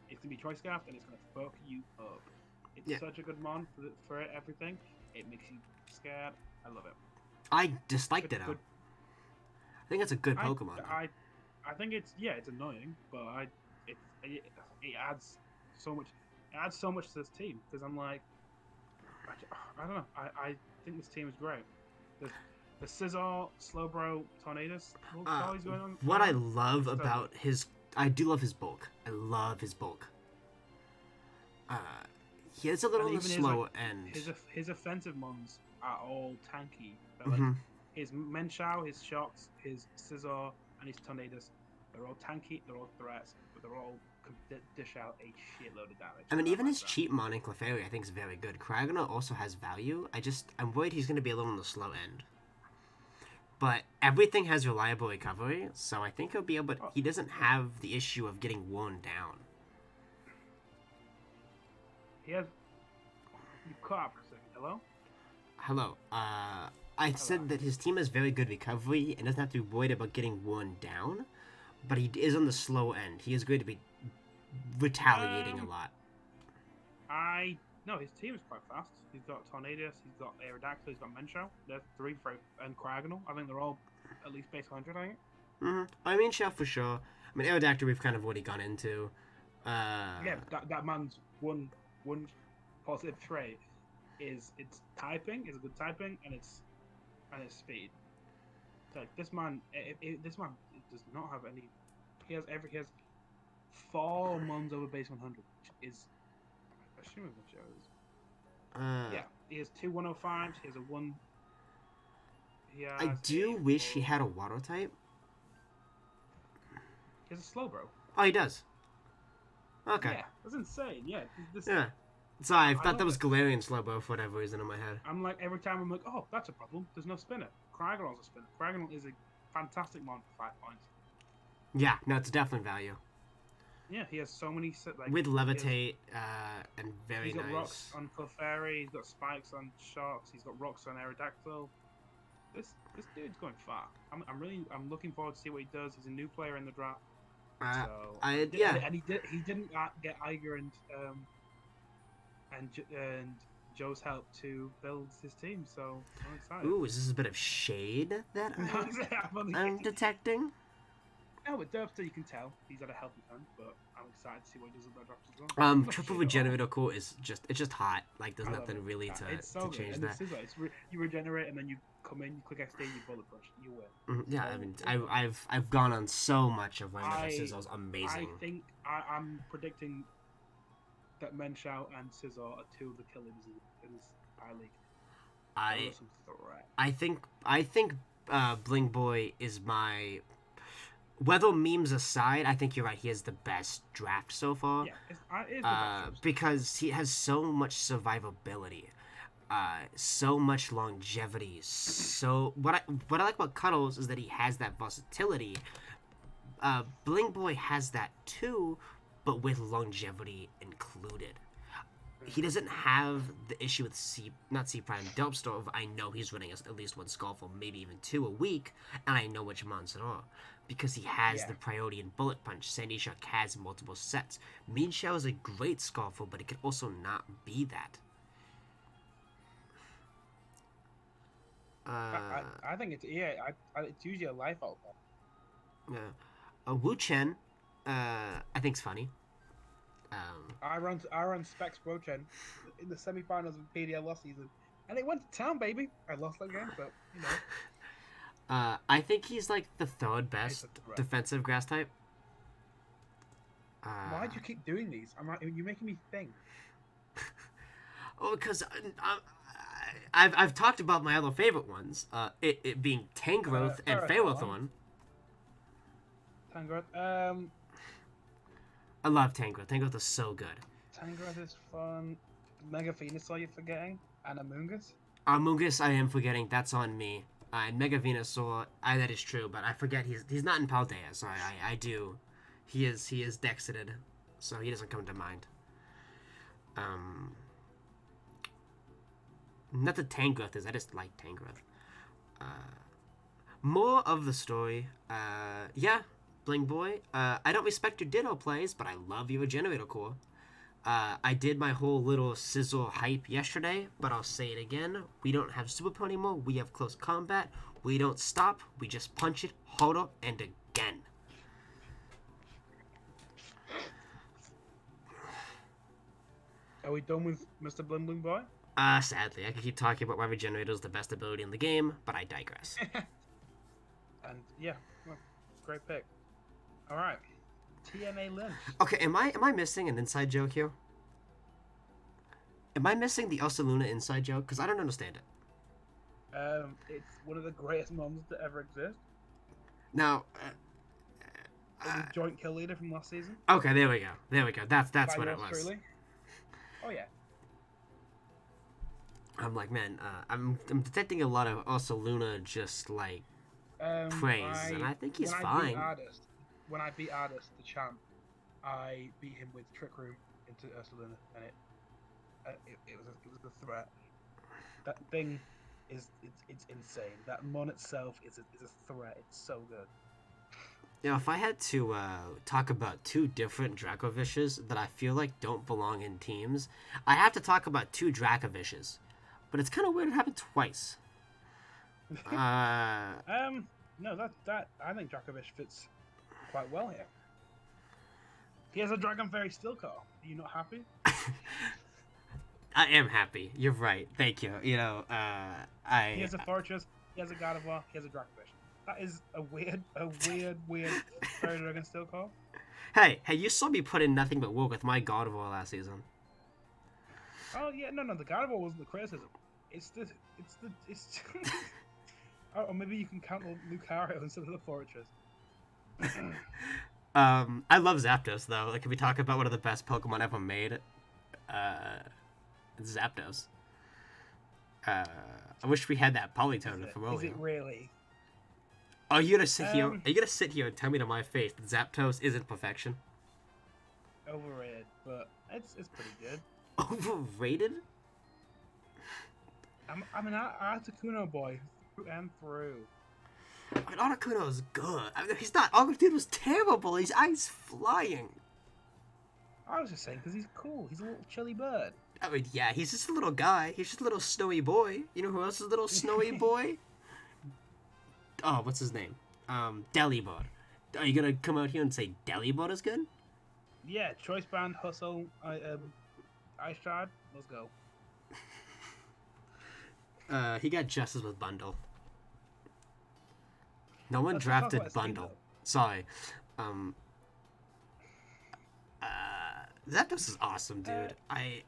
It's gonna be choice scarf, and it's gonna fuck you up. It's Yeah. such a good mon for everything. It makes you scared. I love it. I dislike Good- Ditto. good. I think it's a good Pokemon. though. I think it's annoying, but it adds so much. It adds so much to this team, because I'm like, I don't know. I think this team is great. The Scizor, Slowbro, Tornadus. Going on. What I love about I do love his bulk. I love his bulk. He is a little on the even his, slow end. His offensive mons are all tanky. They're Mhm. like his Menshao, his Shocks, his Scizor, and his Tornadus. They're all tanky. They're all threats, but they're all can dish out a shitload of damage. I mean, even his that. cheap mon in Clefairy I think is very good. Cryogonal also has value. I'm worried he's going to be a little on the slow end. But everything has reliable recovery, so I think he'll be able. He doesn't have the issue of getting worn down. He has. You cut out for a second. Hello. Hello. I said that his team has very good recovery and doesn't have to be worried about getting worn down, but he is on the slow end. He is going to be retaliating a lot. No, his team is quite fast. He's got Tornadus, he's got Aerodactyl, he's got Menshao. There's 3 for and Cryogonal. I think they're all at least base 100. I think. I mean, Shell for sure. I mean, Aerodactyl we've kind of already gone into. Yeah, that man's one positive trait is its typing is a good typing, and its speed. Like this man, this man does not have any. He has 4 mons over base 100, which is, I assume it shows. Yeah, he has 2 105s. He has a 1. I do wish he had a water type. He has a Slowbro. Oh, he does. Okay. Yeah, that's insane. Yeah, Yeah. Sorry, I thought that love was it. Galarian Slowbro for whatever reason in my head. I'm like, every time I'm like, oh, that's a problem. There's no spinner. Cryogonal's a spinner. Cryogonal is a fantastic mon for 5 points. Yeah, no, it's definitely value. Yeah, he has so many like With Levitate, and very he's got nice. rocks on Clefairy, he's got spikes on Sharks, he's got rocks on Aerodactyl. This dude's going far. I'm looking forward to see what he does. He's a new player in the draft. And he didn't get Iger and Joe's help to build his team, so I'm excited. Ooh, is this a bit of shade that I'm detecting? No, with Derpster you can tell he's had a healthy time, but I'm excited to see what he does with that draft as well. Triple Regenerator Core is just hot. Like there's I love nothing it. really It's so to good. change And that. you regenerate and then you come in, you click XD, you bullet push, you win. Yeah, So, I mean, I've gone on so much of Rainbow Sizzle's amazing. I think I'm predicting that Menshao and Scizor are 2 of the killers in this high league. I think Bling Boy is my. Whether memes aside, I think you're right. He has the best draft so far. Yeah, it is the best. Because he has so much survivability, so much longevity. So what I like about Cuddles is that he has that versatility. Bling Boy has that too, but with longevity included. he doesn't have the issue with not C prime Delp Store of I know he's running at least one Skullful, maybe even two a week, and I know which mons it are. Because he has Yeah. the priority in Bullet Punch. Sandy Shark has multiple sets. Mean Shell is a great Skullful, but it could also not be that. I think it's it's usually a life outfit. Wu Chen, I think's funny. I run Specs Brochen in the semi-finals of PDL last season, and it went to town, baby. I lost that game, but you know. I think he's like the third best Right. defensive grass type. Why do you keep doing these? You're making me think. Oh, because I've talked about my other favorite ones. It being Tangrowth and Ferrothorn. Tangrowth. I love Tangrowth. Tangrowth is so good. Tangrowth is fun. Mega Venusaur you're forgetting, and Amoongus. Amoongus, I am forgetting. That's on me. And Mega Venusaur, that is true, but I forget he's not in Paldea, so I do. He is Dexited, so he doesn't come to mind. Not that Tangrowth is. I just like Tangrowth. More of the story. Yeah, Bling Boy. I don't respect your Ditto plays, but I love your Generator Core. I did my whole little sizzle hype yesterday, but I'll say it again. We don't have Super Pro anymore. We have Close Combat. We don't stop. We just punch it harder and again. Are we done with Mr. Bling Bling Boy? Sadly, I could keep talking about why Regenerator is the best ability in the game, but I digress. And yeah, well, great pick. All right, TNA Lynch. Okay, am I missing an inside joke here? Am I missing the Elsa Luna inside joke? Because I don't understand it. It's one of the greatest moments to ever exist. Now, The joint kill leader from last season. okay, there we go. That's By what it yours was. truly. Oh yeah. I'm like, man, I'm detecting a lot of Elsa Luna just like praise, and I think he's fine. When I beat Artist, the champ, I beat him with Trick Room into Ursuluna, and it was a threat. That thing it's insane. That mon itself is a threat. It's so good. You know, if I had to talk about two different Dracovishes that I feel like don't belong in teams, I have to talk about two Dracovishes. But it's kind of weird it happened twice. No, that I think Dracovish fits quite well here. He has a Dragon Fairy Steel Car. Are you not happy? I am happy. You're right. Thank you. You know, He has a Fortress. He has a Gardevoir. He has a Dracovish. That is a weird Fairy Dragon Steel Car. Hey, you saw me put in nothing but work with my Gardevoir last season. Oh yeah, no, the Gardevoir wasn't the criticism. It's or maybe you can count Lucario instead of the Fortress. I love Zapdos though. Like, if we talk about one of the best Pokemon ever made, it's Zapdos. I wish we had that Polytone from earlier. Is it really? Are you gonna sit here? Are you gonna sit here and tell me to my face that Zapdos isn't perfection? Overrated, but it's pretty good. Overrated? I'm an Articuno boy through and through. I mean, Articuno's good. I mean, he's not. Articuno was terrible. His eyes flying. I was just saying because he's cool. He's a little chilly bird. I mean, yeah, he's just a little guy. He's just a little snowy boy. You know who else is a little snowy boy? Oh, what's his name? Delibird. Are you gonna come out here and say Delibird is good? Yeah, Choice Band, Hustle, Ice Shard. Let's go. He got Justice with Bundle. No one Let's drafted talk about Bundle. Steam, Sorry. Zapdos is awesome, dude. I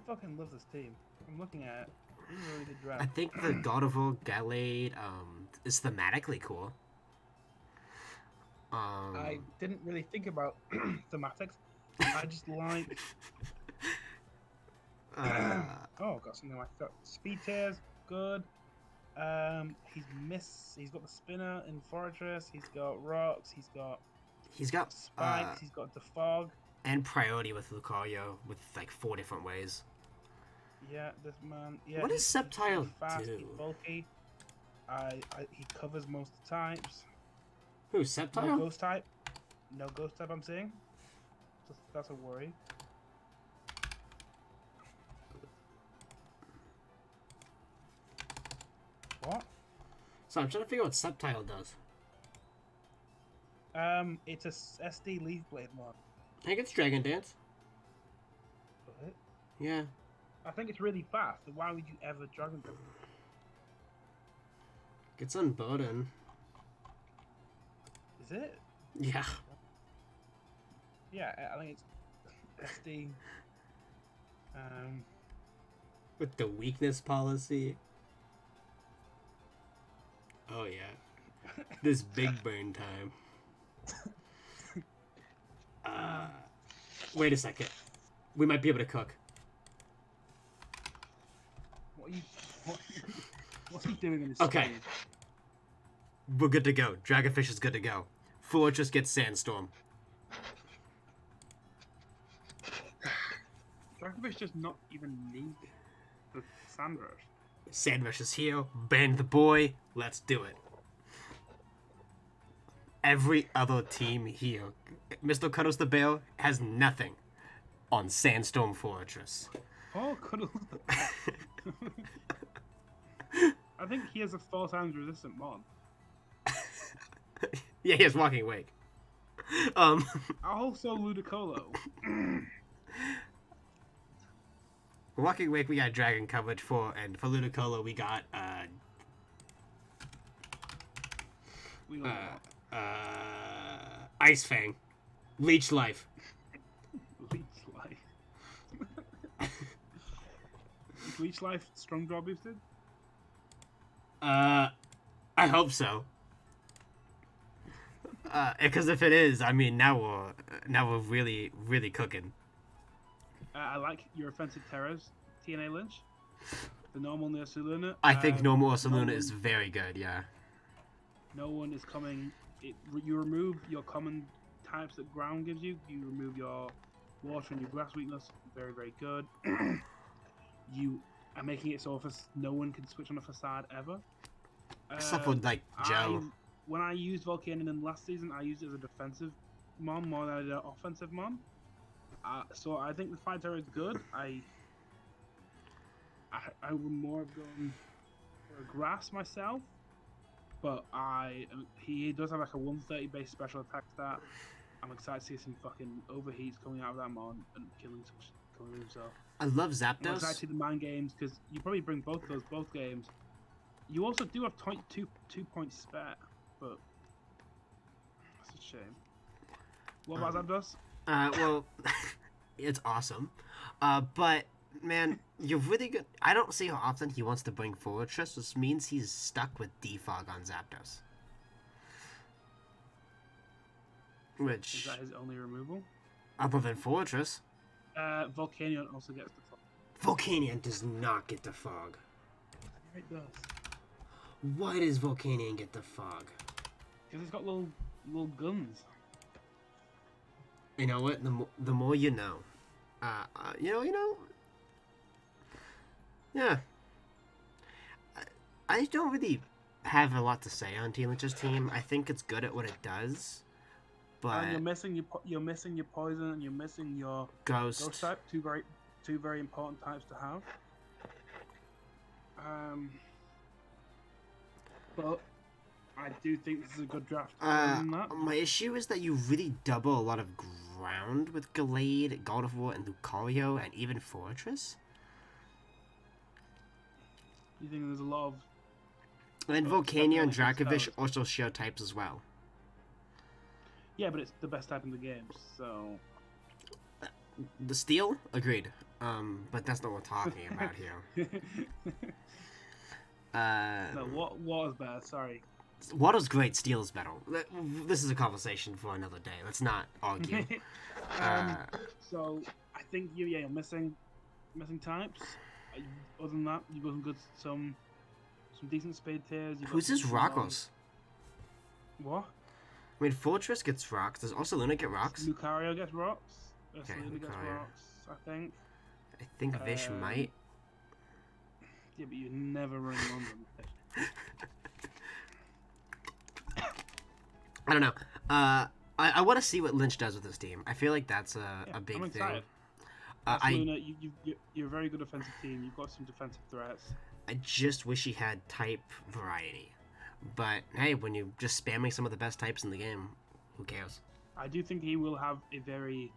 fucking love this team. I'm looking at it. This is a really good draft. I think the Gardevoir Gallade is thematically cool. I didn't really think about thematics. I just like. Oh, got something like that. Speed Tears, good. He's got the Spinner in Fortress. He's got Rocks. He's got Spikes. He's got the Fog. And priority with Lucario with like 4 different ways. Yeah, this man. Yeah. What does he's Sceptile fast, do? He's bulky. He covers most types. Who, No Sceptile? ghost type. No ghost type. I'm seeing. That's a worry. What? So I'm trying to figure out what Sceptile does. It's a SD Leaf Blade mod. I think it's Dragon Dance. What? Yeah. I think it's really fast. So why would you ever Dragon Dance? It's unburden. Is it? Yeah. Yeah, I think it's SD. With the weakness policy. Oh yeah. This big burn time. Wait a second. We might be able to cook. What's he doing in this Okay. stage? We're good to go. Dragonfish is good to go. Fortress gets Sandstorm. Dragonfish does not even need the Sandrush. Sandrush is here. Band the boy. Let's do it. Every other team here, Mr. Cuddles the Bear has nothing on Sandstorm Fortress. Oh, Cuddles. I think he has a 4 times resistant mod. Yeah, he has Walking Wake. Also Ludicolo. Walking Wake we got Dragon coverage for, and for Ludicolo we got We got Ice Fang, Leech Life. Leech Life. Is Leech Life strong draw boosted? I hope so. Because if it is, I mean, now we're really cooking. I like your offensive terrors, TNA Lynch. The normal Nursuluna. I think normal Ursaluna no is very good. Yeah. No one is coming. You remove your common types that ground gives you. You remove your water and your grass weakness. Very good. You are making it so no one can switch on a facade ever. Except for like Joe. When I used Volcanion in last season, I used it as a defensive mon more than I did an offensive mon. So I think the fighter is good. I would more have gone for a grass myself, but he does have like a 130 base special attack stat. I'm excited to see some fucking overheats coming out of that mon and killing himself. I love I'm Zapdos. excited to see the mind games because you probably bring both games. You also do have 2 points spare, but that's a shame. What about Zapdos? Well, it's awesome. But man, you're really good. I don't see how often he wants to bring Fortress, which means he's stuck with Defog on Zapdos. Which, Is that his only removal? other than Fortress, Volcanion also gets the fog. Volcanion does not get the fog. Yeah, it does. Why does Volcanion get the fog? Because it's got little guns. You know what? The more you know. You know. Yeah. I don't really have a lot to say on Team Lynch's team. I think it's good at what it does, but And you're missing your poison and you're missing your Ghost. type. Two very important types to have. But I do think this is a good draft. My issue is that you really double a lot of ground with Gallade, God of War, and Lucario, and even Fortress. You think there's a lot of... And Oh, Volcanion and definitely Dracovish counts. also share types as well. Yeah, but it's the best type in the game, so... The Steel? Agreed. But that's not what we're talking about here. No, what is better? Sorry. Water's great, Steel is better. This is a conversation for another day. Let's not argue. So I think you're missing types. Other than that, you've got some decent speed tiers. Who's this Rockos? What? I mean, Fortress gets rocks. Does also Luna get rocks? Lucario gets rocks. Ursaluna gets Kaya. rocks, I think. I think Vish might. Yeah, but you're never running London. I don't know. I want to see what Lynch does with this team. I feel like that's a big I'm thing. excited. Ursaluna, you're a very good offensive team. You've got some defensive threats. I just wish he had type variety. But hey, when you're just spamming some of the best types in the game, who cares? I do think he will have a very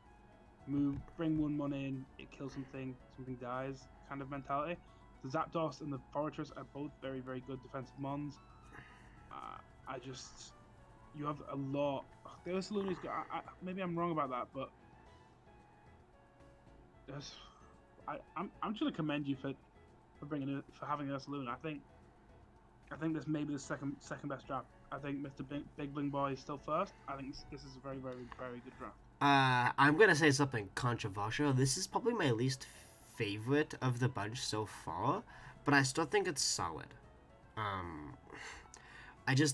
bring one mon in, it kills something dies kind of mentality. The Zapdos and the Fortress are both very, very good defensive mons. You have a lot. The Ursaluna's good. Maybe I'm wrong about that, but I'm just gonna commend you for having Ursaluna. I think this may be the second best draft. I think Mr. Big Bling Boy is still first. I think this is a very, very, very good draft. I'm gonna say something controversial. This is probably my least favorite of the bunch so far, but I still think it's solid.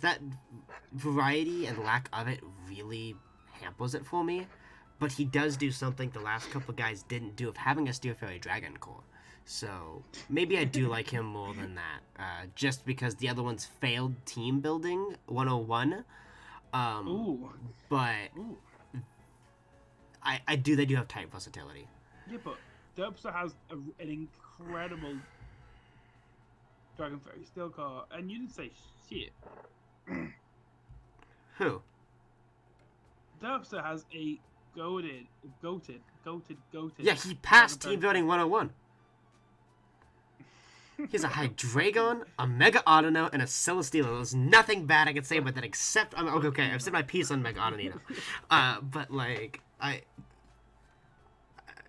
That variety and lack of it really hampers it for me. But he does do something the last couple guys didn't do of having a Steel Fairy Dragon core. So maybe I do like him more than that. Just because the other ones failed team building 101. But Ooh. they do have type versatility. Yeah, but Derpster has an incredible Dragon Fairy Steel core, and you didn't say shit. Who? Derpster has a goated. Yeah, he passed team building 101. He has a Hydreigon, a Mega Autono, and a Celesteela. There's nothing bad I can say about that except... okay, I've said my piece on Mega Autono. But, like,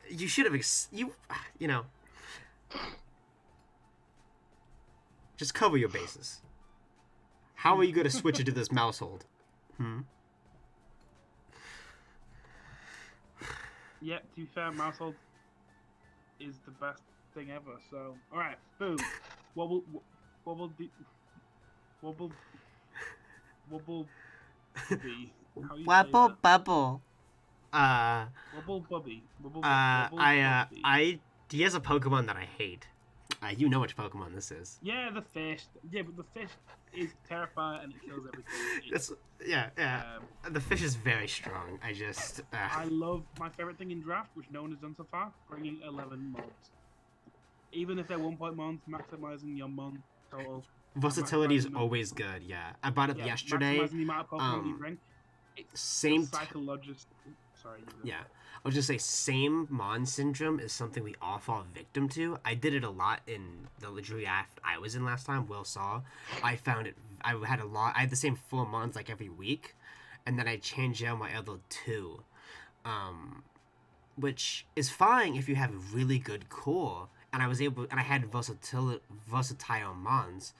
you should have... you know... Just cover your bases. How are you going to switch into this mousehold? Yeah, to be fair, Mousehold is the best thing ever. So, all right, boom, wobble, be, wobble, be. How you Wobble say that? bubble. Wobble bubby. He has a Pokemon that I hate. You know which Pokemon this is. Yeah, the fish. Yeah, but the fish is terrifying and it kills everything. The fish is very strong. I love my favorite thing in draft, which no one has done so far, bringing 11 mods. Even if they're 1-point mons, maximizing your mon total. Versatility is always good. Yeah, I bought it yesterday. Maximizing the amount of Pokemon you bring. Same psychologist. Sorry. Yeah, I was just say same Mon syndrome is something we all fall victim to. I did it a lot in the draft I was in last time. Will saw. I found it. I had the same 4 Mons like every week, and then I changed out my other 2, which is fine if you have a really good core. And I had versatile Mons,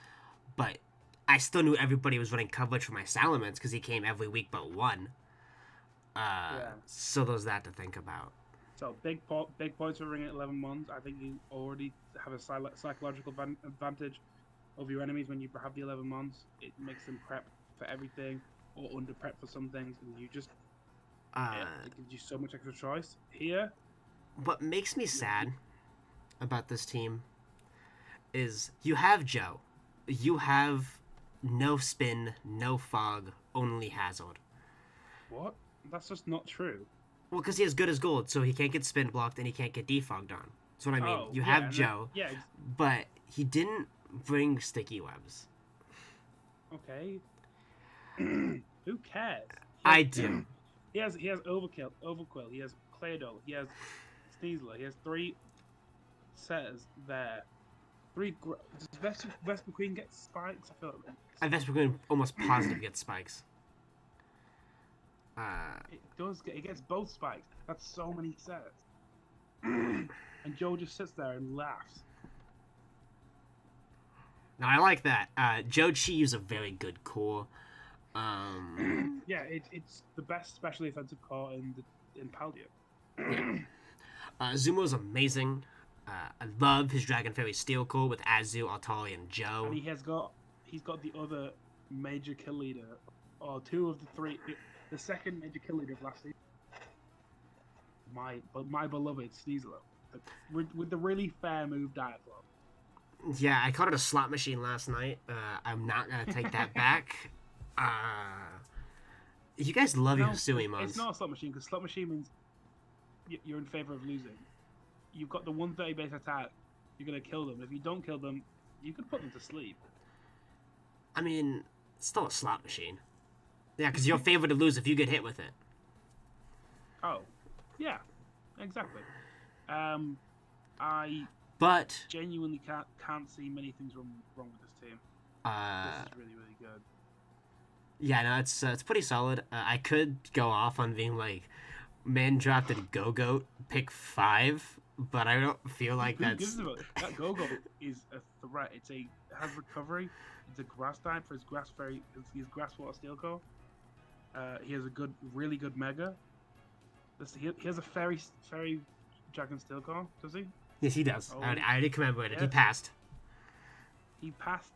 but I still knew everybody was running coverage for my Salamence because he came every week but one. So there's that to think about. So big points for ringing 11 Mons. I think you already have a psychological advantage over your enemies when you have the 11 Mons. It makes them prep for everything or under prep for some things, and you just it gives you so much extra choice. Here, what makes me sad about this team is you have Joe. You have no spin, no fog, only hazard. What? That's just not true. Well, because he has good as gold, so he can't get spin blocked and he can't get defogged on. That's what I mean. You have Joe, but he didn't bring sticky webs. Okay. Who cares? I do. He has Overquill, he has Claydol, he has Sneasler, he has 3 setters there. 3. Does Vespa Queen get spikes? I feel like Vespa Queen almost positive gets spikes. It does. It gets both spikes. That's so many sets. And Joe just sits there and laughs. Now I like that. Joe Chi is a very good core. Yeah, it's the best specially offensive core in Paldea. Zumo's amazing. I love his Dragon Fairy Steel core with Azu, Altari, and Joe. And he's got the other major kill leader, or 2 of the 3. The second major kill leader of last season. my beloved Sneasler, with the really fair move Diaflow. Yeah, I called it a slot machine last night. I'm not gonna take that back. You guys love your Hisui mons. It's not a slot machine because slot machine means you're in favor of losing. You've got the 130 base attack. You're gonna kill them. If you don't kill them, you could put them to sleep. I mean, it's still a slot machine. Yeah, because you're favored to lose if you get hit with it. Oh, yeah, exactly. But genuinely can't see many things wrong with this team. This is really, really good. Yeah, no, it's pretty solid. I could go off on being like, man drafted Go-Goat pick 5, but I don't feel like Who that's... gives a fuck? That Go-Go is a threat. It has recovery. It's a grass type for his grass water steel core. He has a really good mega. He has a fairy dragon steel core, does he? Yes, he does. Oh, I already commemorated. yeah. He passed. He passed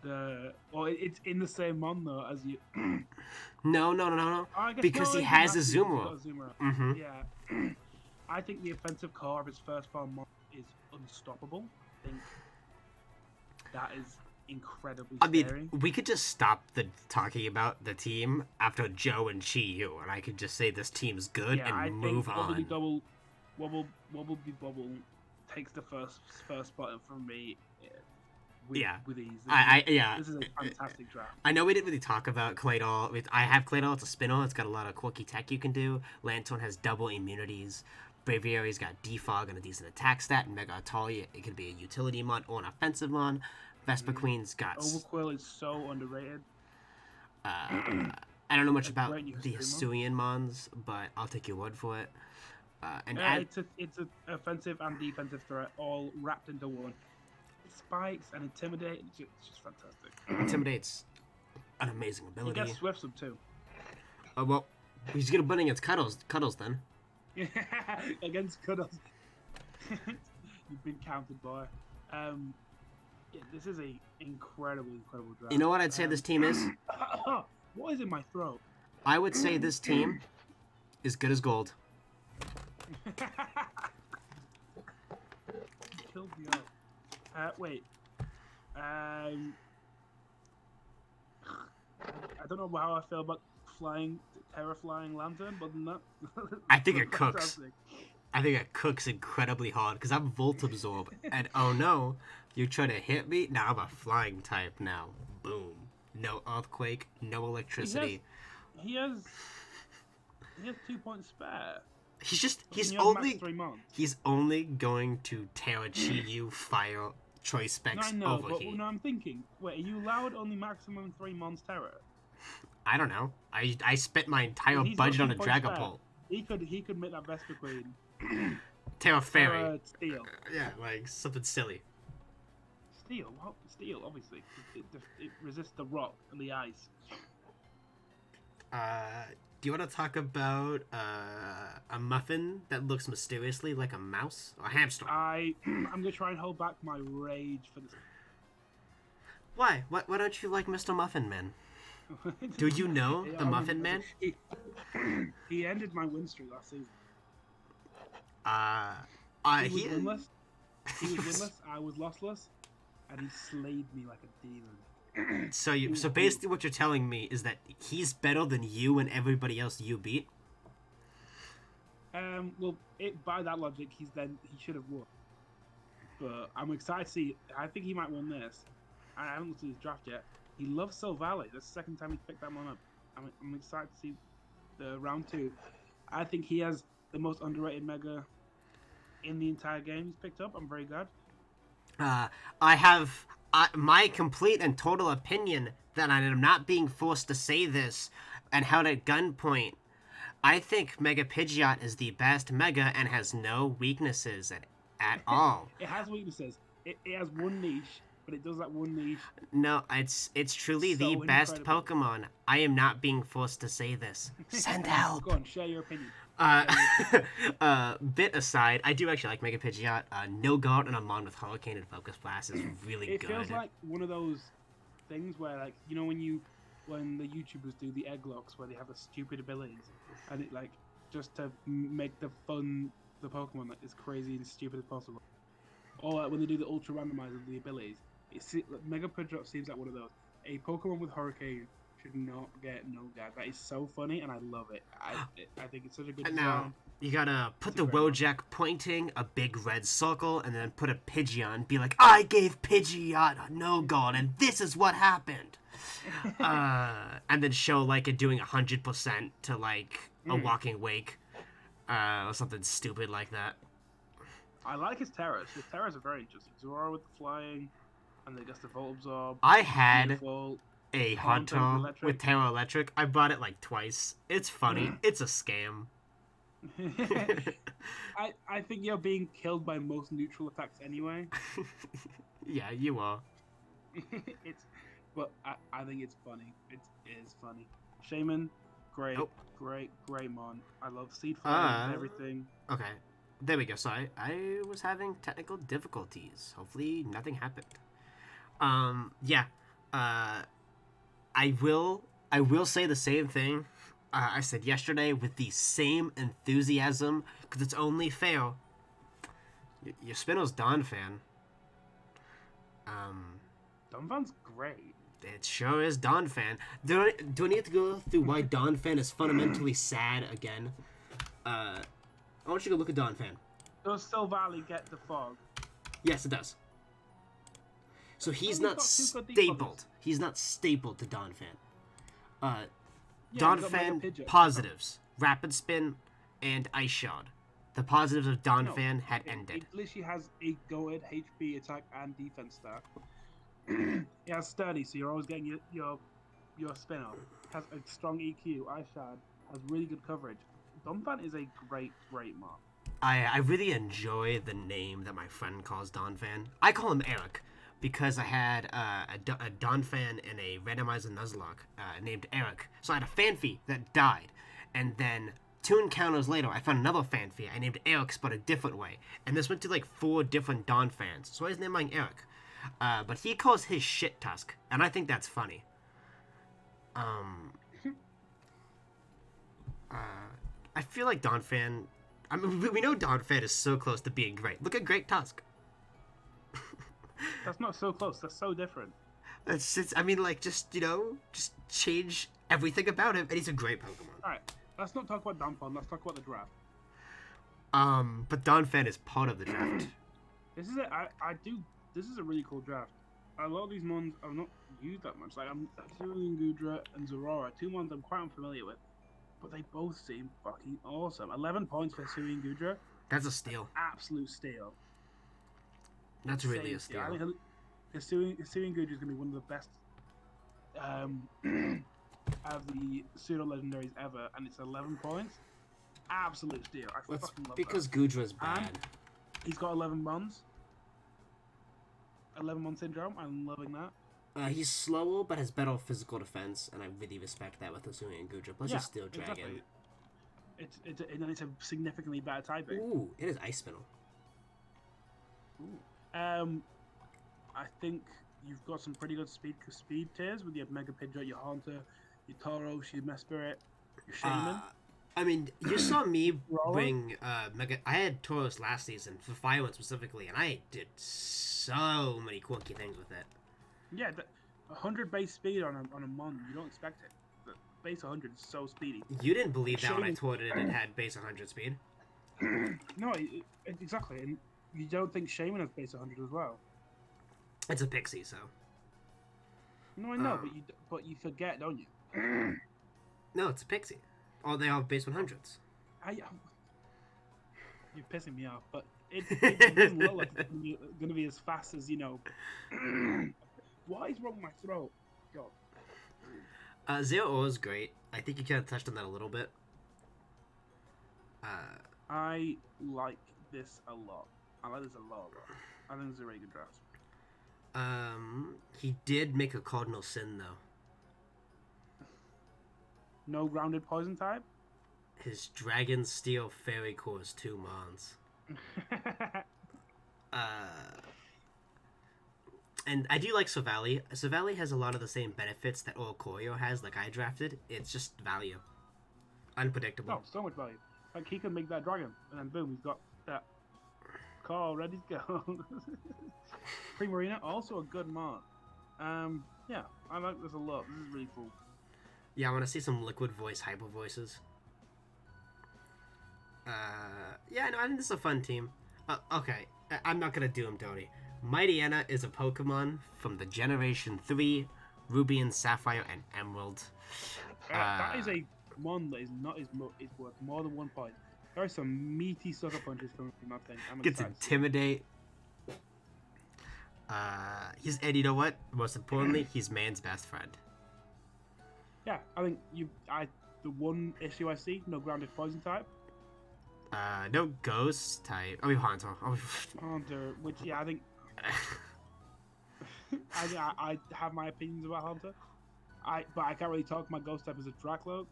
the. Well, it's in the same mon though as you. No. Oh, Because he has a Zoomer. Mm-hmm. Yeah. I think the offensive core of his first form mon is unstoppable. I think that is incredibly scary. We could just stop talking about the team after Joe and Chi Yu, and I could just say this team's good and move on. Wobble Bobble takes the first spot from me. With ease. This is a fantastic draft. I know we didn't really talk about Claydol. I have Claydol. It's a spinner. It's got a lot of quirky tech you can do. Lantorn has double immunities. Braviary's got defog and a decent attack stat. And Mega Atalia, it could be a utility mon or an offensive mon. Vespa Queen's got... Overquill is so underrated. I don't know much about the Hisuian mons, but I'll take your word for it. It's an offensive and defensive threat all wrapped into one. Spikes and Intimidate. It's just fantastic. Intimidate's an amazing ability. He gets Swifts him too. Well, he's gonna put against Cuddles then. Yeah, against Cuddles. You've been counted, boy. This is a incredible draft. You know what I'd say this team is? What is in my throat? I would say this team is good as gold. Killed me off. Wait. I don't know how I feel about Terra flying lantern, but not. I think it cooks. I think it cooks incredibly hard because I'm Volt Absorb, and oh no, you're trying to hit me? Now I'm a flying type now. Boom. No earthquake, no electricity. He has 2 points spare. He's only going to Terra Chi Yu fire choice specs overheat. No, I'm thinking. Wait, are you allowed only maximum 3 mons Terra? I don't know. I spent my entire budget on a Dragapult. He could make that Vespa Queen. Terra Fairy. Terra Steel. Yeah, like something silly. Steel? What? Steel, obviously. It resists the rock and the ice. Do you want to talk about a muffin that looks mysteriously like a mouse or a hamster? I'm gonna try and hold back my rage for this. Why? Why don't you like Mr. Muffin Man? Do you know the Muffin Man? He ended my win streak last season. He was winless. He was winless. I was lossless, and he slayed me like a demon. So basically, what you're telling me is that he's better than you and everybody else you beat. Well, by that logic, he should have won. But I'm excited to see. I think he might win this. I haven't looked at his draft yet. He loves Soul Valley. That's the second time he picked that one up. I'm excited to see the round 2. I think he has the most underrated mega in the entire game he's picked up. I'm very glad. I have my complete and total opinion that I am not being forced to say this and held at gunpoint. I think Mega Pidgeot is the best mega and has no weaknesses at all. It has weaknesses. It has one niche, but it does that one niche. No, it's truly the best Pokemon. I am not being forced to say this. Send help. Go on, share your opinion. Bit aside, I do actually like Mega Pidgeot. No Guard and a Mon with Hurricane and Focus Blast is really good. It feels like one of those things where, like, you know, when the YouTubers do the egg locks where they have the stupid abilities, and just to make the Pokemon like, as crazy and stupid as possible. Or like, when they do the ultra randomizer of the abilities, Mega Pidgeot seems like one of those. A Pokemon with Hurricane should not get no gag. That is so funny, and I love it. I think it's such a good And design. now, you gotta put It's the a great one. Wojak pointing, a big red circle, and then put a Pidgeot and be like, I gave Pidgeot a no-god, and this is what happened. And then show, like, it doing 100% to, like, a walking wake. Or something stupid like that. I like his Terras. His Terras are very interesting. Zora with the flying, and I guess the Volt Absorb. I had Beautiful. a Haunter Haunter Electric. with Terra Electric. I bought it, like, twice. It's funny. It's a scam. I think you're being killed by most neutral attacks anyway. Yeah, you are. But I think it's funny. It is funny. Shaman, great, Nope. great mon. I love Seed Fire and everything. Okay. There we go. Sorry. I was having technical difficulties. Hopefully nothing happened. Yeah. I will say the same thing I said yesterday with the same enthusiasm, because it's only fair. Your Spino's Donphan. Donphan's great. It sure is Donphan. Do I need to go through why Donphan is fundamentally sad again? I want you to look at Donphan. Does Silvally get the fog? Yes, it does. So he's he's not got two good stapled. defenses. He's not stapled to Donphan. Yeah, he's got Mega Donphan Pidgeot. positives: Rapid Spin and Ice Shard. The positives of Donphan had It ended. literally has a goated HP, attack, and defense stat. It has sturdy, so you're always getting your spin off. Has a strong EQ, Ice Shard, has really good coverage. Donphan is a great mark. I really enjoy the name that my friend calls Donphan. I call him Eric because I had a Donphan and a randomizer Nuzlocke named Eric. So I had a Fanfy that died, and then 2 encounters later, I found another Fanfy I named Eric's, but a different way. And this went to like 4 different Donphans, so I was naming Eric. But he calls his shit Tusk, and I think that's funny. I feel like Donphan. I mean, we know Donphan is so close to being great. Look at Great Tusk. That's not so close. That's so different. I mean, like, just change everything about him, and he's a great Pokemon. All right, let's not talk about Donphan. Let's talk about the draft. But Donphan is part of the draft. This is This is a really cool draft. A lot of these mons I've not used that much. Like I'm Hisuian Gudra and Zorora, 2 mons I'm quite unfamiliar with, but they both seem fucking awesome. 11 points for Hisuian Gudra. That's a steal. Absolute steal. That's really a Insane steal. I think Hisuian Gudra is going to be one of the best of the pseudo legendaries ever, and it's 11 points. Absolute steal. I That's fucking love because that. Gudra's bad. He's got 11 mons. 11 mon syndrome. I'm loving that. He's slower, but has better physical defense, and I really respect that with Hisuian and Gudra. Plus, he's Steel Dragon. Exactly. It's a significantly better typing. Ooh, it is Ice Spinel. Ooh. I think you've got some pretty good speed tiers with your Mega Pidgeot, your Haunter, your Tauros, your Mesprit, your Shaman. I mean, you saw me Riolu? bring Mega. I had Tauros last season for Fire One specifically, and I did so many quirky things with it. Yeah, 100 base speed on a mon, you don't expect it. But base 100 is so speedy. You didn't believe that when I Shaman- told it had base 100 speed. No, exactly. And you don't think Shaman has base 100 as well. It's a pixie, so. No, I know, but you forget, don't you? No, it's a pixie. Oh, they have base 100s. You're pissing me off, but it doesn't look like it's going to be as fast as, you know. What is wrong with my throat? God. Zero is great. I think you kind of touched on that a little bit. I like this a lot. I think it's a really good draft. He did make a cardinal sin though. No grounded poison type? His Dragon Steel Fairy Core is 2 mons. And I do like Savali. Savali has a lot of the same benefits that Oricorio has, like I drafted. It's just value. Unpredictable. Oh, so much value. Like he can make that dragon, and then boom, he's got that car ready to go. Primarina, also a good mod. Yeah, I like this a lot. This is really cool. Yeah, I want to see some liquid voice hyper voices. Yeah, no, I think this is a fun team. Okay, I'm not gonna do him, Tony. Mighty Anna is a Pokemon from the Generation 3, Ruby and Sapphire and Emerald. That is a mon that is not is worth more than 1 point. There are some meaty sucker punches coming from that thing. I'm Gets excited. Intimidate. And you know what? Most importantly, he's man's best friend. Yeah, I think the one issue I see, no grounded poison type. No ghost type. I mean, Haunter. Hunter, which I think I have my opinions about Hunter. But I can't really talk. My ghost type is a Dracloak.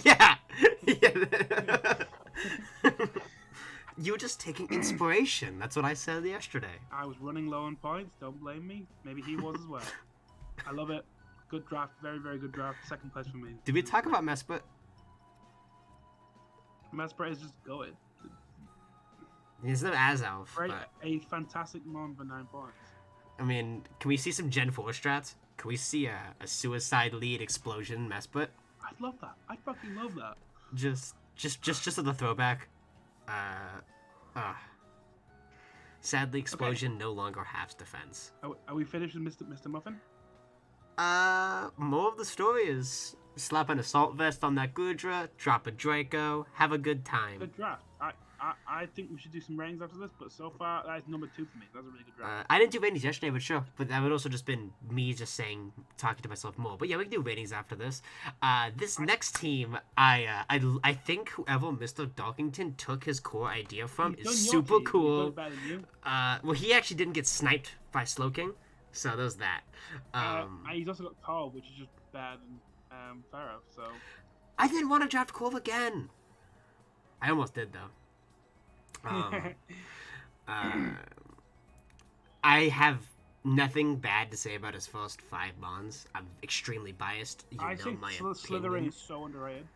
Yeah. You were just taking inspiration. That's what I said yesterday. I was running low on points. Don't blame me. Maybe he was as well. I love it. Good draft. Very, very good draft. Second place for me. Did we talk about Mesprit? Mesprit is just good. He's not as elf. Right, But, a fantastic mon for 9 points. I mean, can we see some Gen 4 strats? Can we see a suicide lead explosion Mesprit? I'd love that. I fucking love that. Just as a throwback. Sadly, explosion no longer halves defense. Are we finished with Mr. Muffin? More of the story is slap an assault vest on that Gudra, drop a Draco, have a good time. Good draft. I think we should do some ratings after this, but so far that's number 2 for me. That's a really good draft. I didn't do ratings yesterday, but sure. But that would also just been me just talking to myself more. But yeah, we can do ratings after this. This next team, I think whoever Mr. Darkington took his core idea from is super cool. Well, he actually didn't get sniped by Slowking, so there's that. He's also got Carl, which is just better than Pharaoh. So I didn't want to draft Corv again. I almost did though. I have nothing bad to say about his first 5 mons. I'm extremely biased. I think Slithering is so underrated.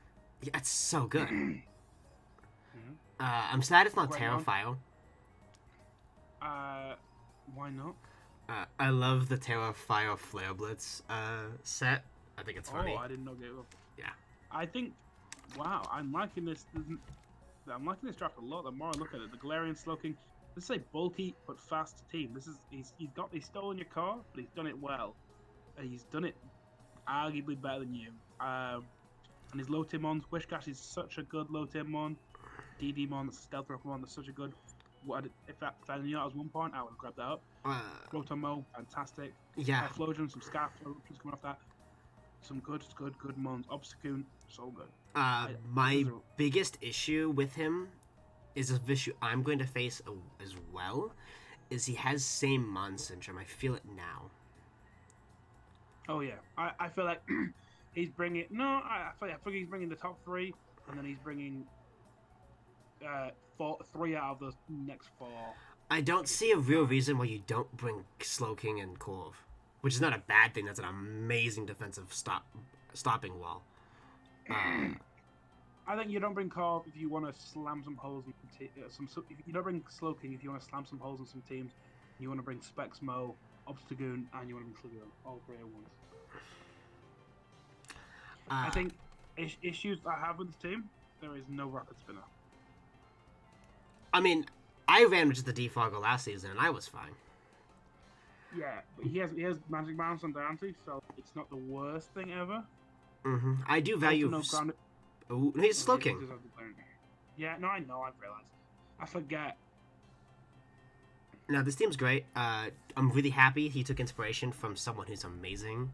Yeah, it's so good. I'm sad it's not Terrafile. Why not? I love the Terrafile Flare Blitz set. I think it's funny. Oh, I didn't know they were. Yeah. I think. Wow, I'm liking this. I'm liking this draft a lot. The more I look at it, the Galarian Slowking. This is a bulky but fast team. He's stolen your car, but he's done it well. He's done it arguably better than you. And his low tier mons, Wishcash is such a good low tier mon. DD mon, that's a stealth Pokemon, that's such a good. If I knew that was 1 point, I would have grabbed that up. Rotomo, fantastic. Yeah. Flosion, some Scarf Eruptions coming off that. Some good mons. Obstacoon, so good. My biggest issue with him is a issue I'm going to face as well, is he has same Mon syndrome. I feel it now. Oh yeah, I feel like he's bringing. No, I feel like he's bringing the top 3, and then he's bringing 3 out of the next 4. I don't see a real reason why you don't bring Slowking and Corv, which is not a bad thing. That's an amazing defensive stopping wall. I think you don't bring Corv if you want to slam some holes in you don't bring Slowking if you want to slam some holes in some teams. You want to bring Spexmo, Obstagoon, and you want to bring Sligoon. All 3 at once. I think issues I have with this team, there is no Rocket Spinner. I mean, I ran with the Defogger last season and I was fine. Yeah, but he has Magic Bounce on Dante, so it's not the worst thing ever. Mm-hmm. I do value. Oh, he's Slowking. Yeah, no, I know. I've realized. I forget. No, this team's great. I'm really happy he took inspiration from someone who's amazing.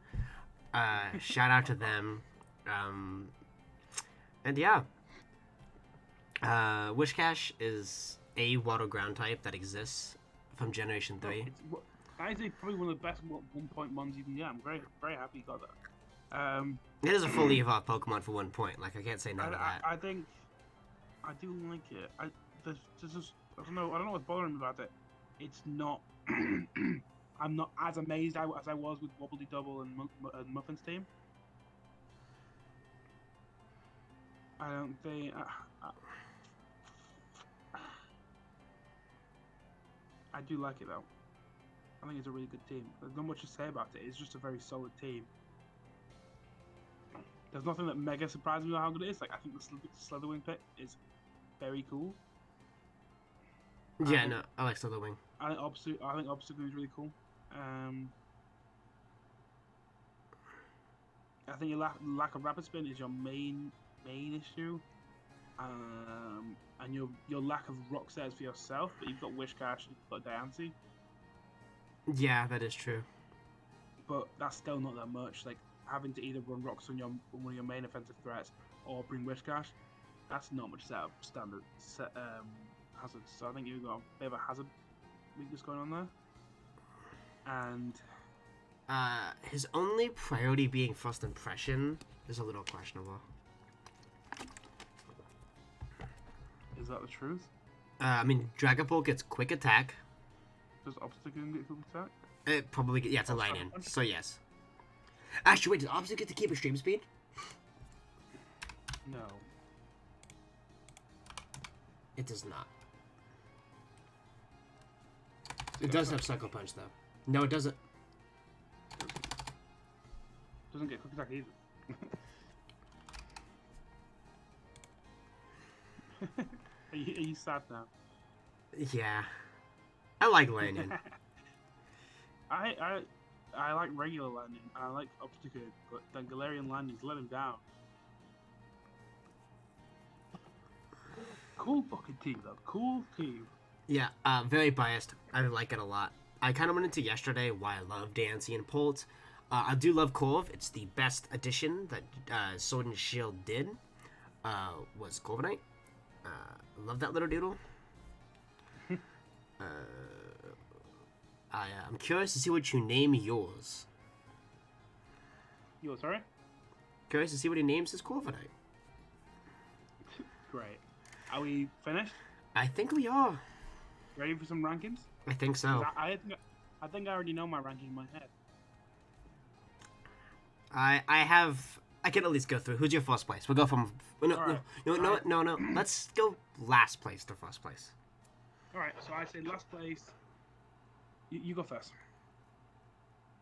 Shout out to them. And yeah. Wishcash is a water ground type that exists from Generation 3. That is probably one of the best 1 point mons you can get. I'm very, very happy you got that. It is a fully evolved Pokemon for 1 point. Like, I can't say no to that. I think I do like it. There's just I don't know what's bothering me about it. It's not. I'm not as amazed as I was with Wobbledy Double and Muffin's team. I don't think. I do like it though. I think it's a really good team. There's not much to say about it. It's just a very solid team. There's nothing that mega surprised me about how good it is. Like I think the Slitherwing pick is very cool. Yeah, no, I like Slitherwing. I think Obstacle is really cool. I think your lack of rapid spin is your main issue. And your lack of rock sets for yourself, but you've got Wishcash, you've got Diancie. Yeah, that is true. But that's still not that much. Like having to either run rocks on one of your main offensive threats or bring Wishcash, that's not much setup standard hazards. So I think you've got a bit of a hazard weakness going on there. And his only priority being first impression is a little questionable. is that the truth? I mean, Dragapult gets quick attack. Does Obstacle get quick attack? It probably yeah, it's a line in, so yes. Actually, wait, does Obstacle get to keep extreme speed? No. It does not. It does have Sucker Punch, though. No, it doesn't. Doesn't get quick attack either. Are you sad now? Yeah. I like landing. I like regular landing, and I like Obstacle, but then Galarian landings let him down. Cool fucking team, though. Cool team. Yeah, very biased. I like it a lot. I kind of went into yesterday why I love Diancie and Polt. I do love Corv. It's the best addition that Sword and Shield did. Was Corviknight. Love that little doodle. I'm curious to see what you name yours. You sorry? Curious to see what he names his Corviknight. Great. Are we finished? I think we are. Ready for some rankings? I think so. I think I already know my ranking in my head. I can at least go through. Who's your first place? We'll go from no. Let's go last place to first place. All right. So I say last place. You go first.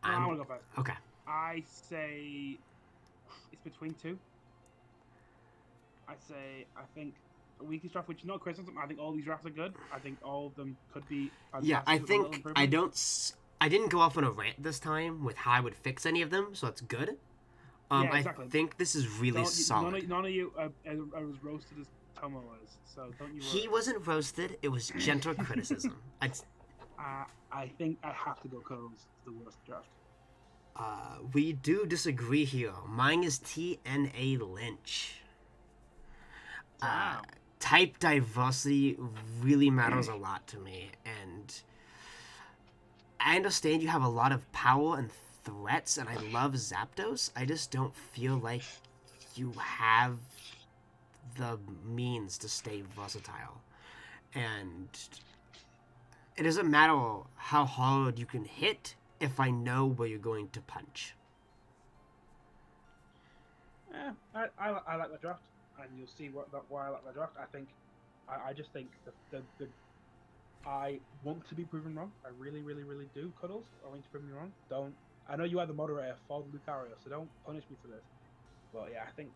No, I'm I want to go first. okay. I say it's between two. I think a weekly draft, which is not criticism. I think all these drafts are good. I think all of them could be fantastic. Yeah, I with a little think improvement. I didn't go off on a rant this time with how I would fix any of them, so that's good. Yeah, exactly. I think this is really solid. None of you are as roasted as Tomo was, so don't you worry. He wasn't roasted. It was gentle criticism. I think I have to go Cuddles to the worst draft. We do disagree here. Mine is TNA Lynch. Wow. Type diversity really matters a lot to me, and I understand you have a lot of power and threats, and I love Zapdos. I just don't feel like you have the means to stay versatile. And it doesn't matter how hard you can hit if I know where you're going to punch. Yeah, I like the draft, and you'll see why I like the draft. I just think the I want to be proven wrong. I really, really, really do. Cuddles, I want to prove me wrong. I know you are the moderator for the Lucario, so don't punish me for this. But yeah, I think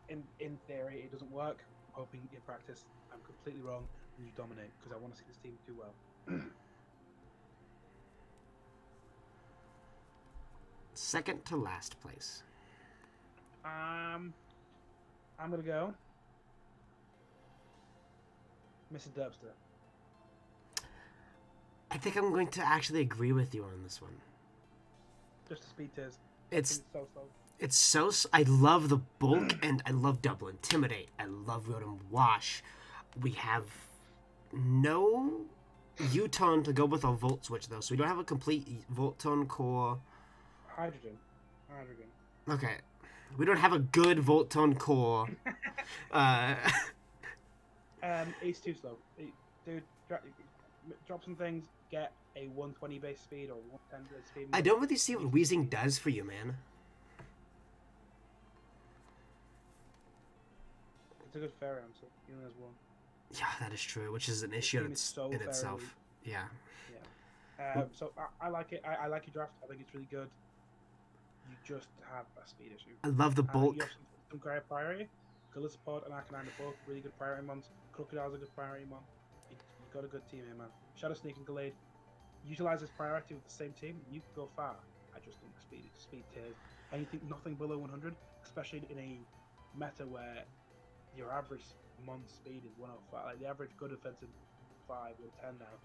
in theory it doesn't work. I'm hoping in practice I'm completely wrong and you dominate, because I want to see this team do well. Second to last place. I'm gonna go Mr. Derbster. I think I'm going to actually agree with you on this one. Just the speed tiers. It's so slow. It's so... I love the bulk, and I love Double Intimidate. I love Rotom Wash. We have no U-Turn to go with our Volt Switch, though, so we don't have a complete Volt-Turn core. Hydrogen. Okay. We don't have a good Volt-Turn core. It's too slow. Dude, drop some things, get a 120 base speed or 110 base speed. I don't really see what Weezing does for you, man. It's a good fairy answer. He only has one. Yeah, that is true, which is an His issue team in, is so in fairy itself. weak. Yeah. Yeah. So I like it. I like your draft. I think it's really good. You just have a speed issue. I love the I think you bulk. have some great priority. Gallipod and Arcanine are both really good priority mons. Crocodile's a good priority mon. You got a good team here, man. Shadow Sneak and Gallade utilize this priority with the same team. You can go far. I just think speed tiers. Anything nothing below 100, especially in a meta where your average mon speed is 105. Like the average good offensive 5 or 10 now.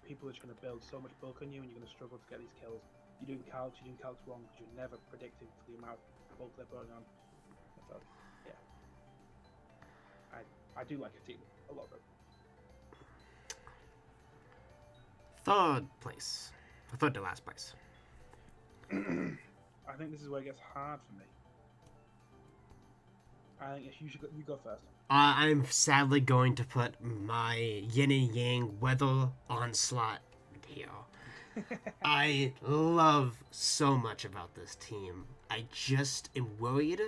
People are just going to build so much bulk on you, and you're going to struggle to get these kills. You're doing calcs wrong because you're never predicting for the amount of bulk they're putting on. So, yeah, I do like a team a lot. Third place. Third to last place. I think this is where it gets hard for me. I think you go first. I'm sadly going to put my yin and yang weather onslaught here. I love so much about this team. I just am worried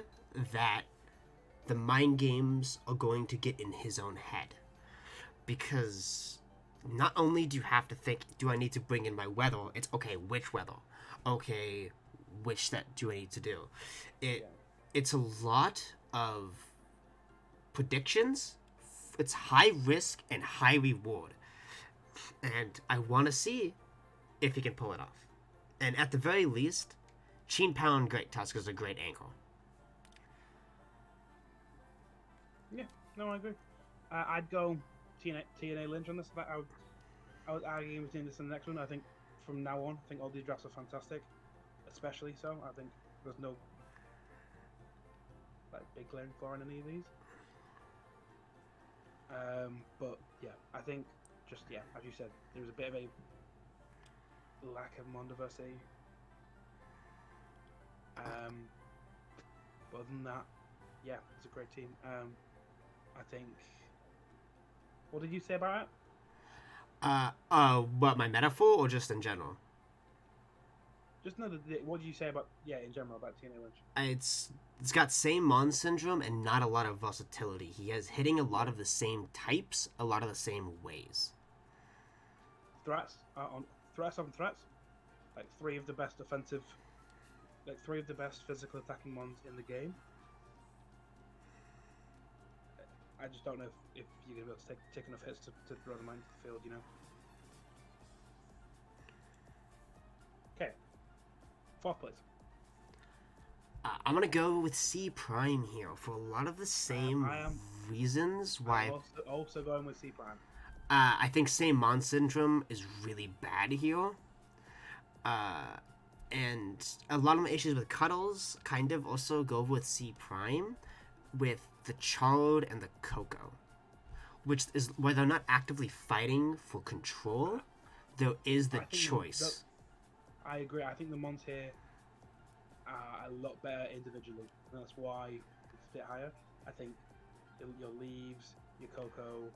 that the mind games are going to get in his own head. Because not only do you have to think, do I need to bring in my weather? It's okay, which weather? Okay, which set do I need to do? It's a lot of predictions. It's high risk and high reward. And I want to see if he can pull it off. And at the very least, Chin Pao and Great Tusk is a great angle. Yeah, no, I agree. I'd go TNA Lynch on this. I would argue between this and the next one. I think from now on, I think all these drafts are fantastic, especially so. I think there's no like big glaring flaw in any of these. But yeah, I think just as you said, there was a bit of a lack of mon diversity. But other than that, yeah, it's a great team. I think. What did you say about it? What, my metaphor or just in general? Just know what did you say about in general about TNA Lynch? It's got same Mon syndrome and not a lot of versatility. He has hitting a lot of the same types, a lot of the same ways. Threats on threats, like three of the best physical attacking mons in the game. I just don't know if you're gonna be able to take enough hits to throw them into the field, you know. Okay, fourth place. I'm gonna go with C Prime here for a lot of the same reasons why. I'm also going with C Prime. I think same Mon syndrome is really bad here. And a lot of my issues with Cuddles kind of also go with C Prime, with the Charred and the Coco, which is where they're not actively fighting for control. There is the choice. I agree. I think the Mons here are a lot better individually, and that's why it's a bit higher. I think your Leaves, your Coco,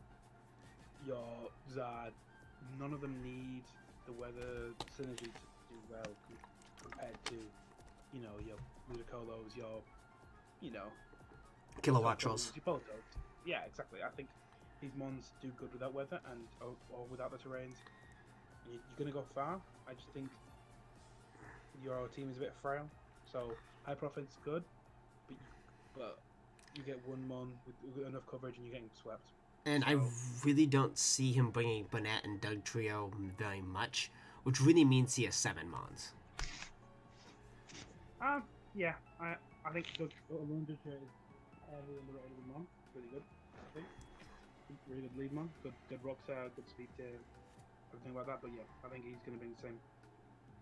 your Zard, none of them need the weather synergy to do well compared to, your Ludicolos, your, Kilowatt Trolls. Yeah, exactly. I think these mons do good without weather or without the terrains. You're going to go far. I just think your team is a bit frail. So high profit's good, but you get one mon with enough coverage and you're getting swept. And I really don't see him bringing Bonnet and Doug Trio very much, which really means he has 7 mons. Yeah, I think Doug alone is heavily underrated with mon. Really good, I think. Really good lead mon. Good rock side, good speed tier, everything like that. But yeah, I think he's going to bring the same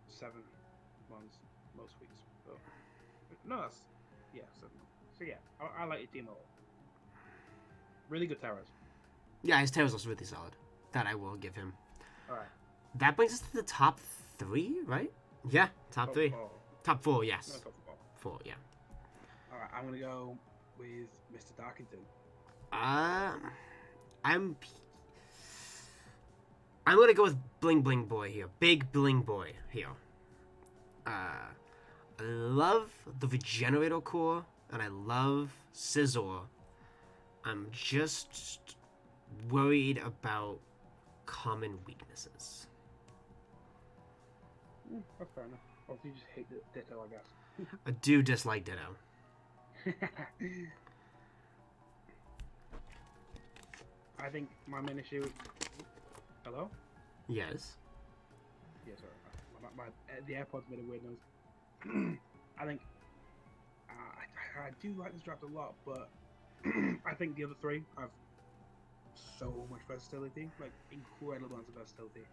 7 mons most weeks. So, no, that's 7. So yeah, I like your team a lot. Really good terrors. Yeah, his terrors also really solid. That I will give him. Alright. That brings us to the top 3, right? Yeah, top 3. 4. Top 4, yes. No, top 4. 4, yeah. Alright, I'm gonna go with Mr. Darkington. I'm gonna go with Bling Bling Boy here. Big Bling Boy here. I love the Regenerator core and I love Scizor. I'm just worried about common weaknesses. That's fair enough. Or you just hate Ditto, I guess. I do dislike Ditto. I think my main issue. Hello? Yes. Yeah, sorry. The AirPods made a weird noise. I think I do like this draft a lot, but I think the other three have so much versatility, like incredible amounts of versatility.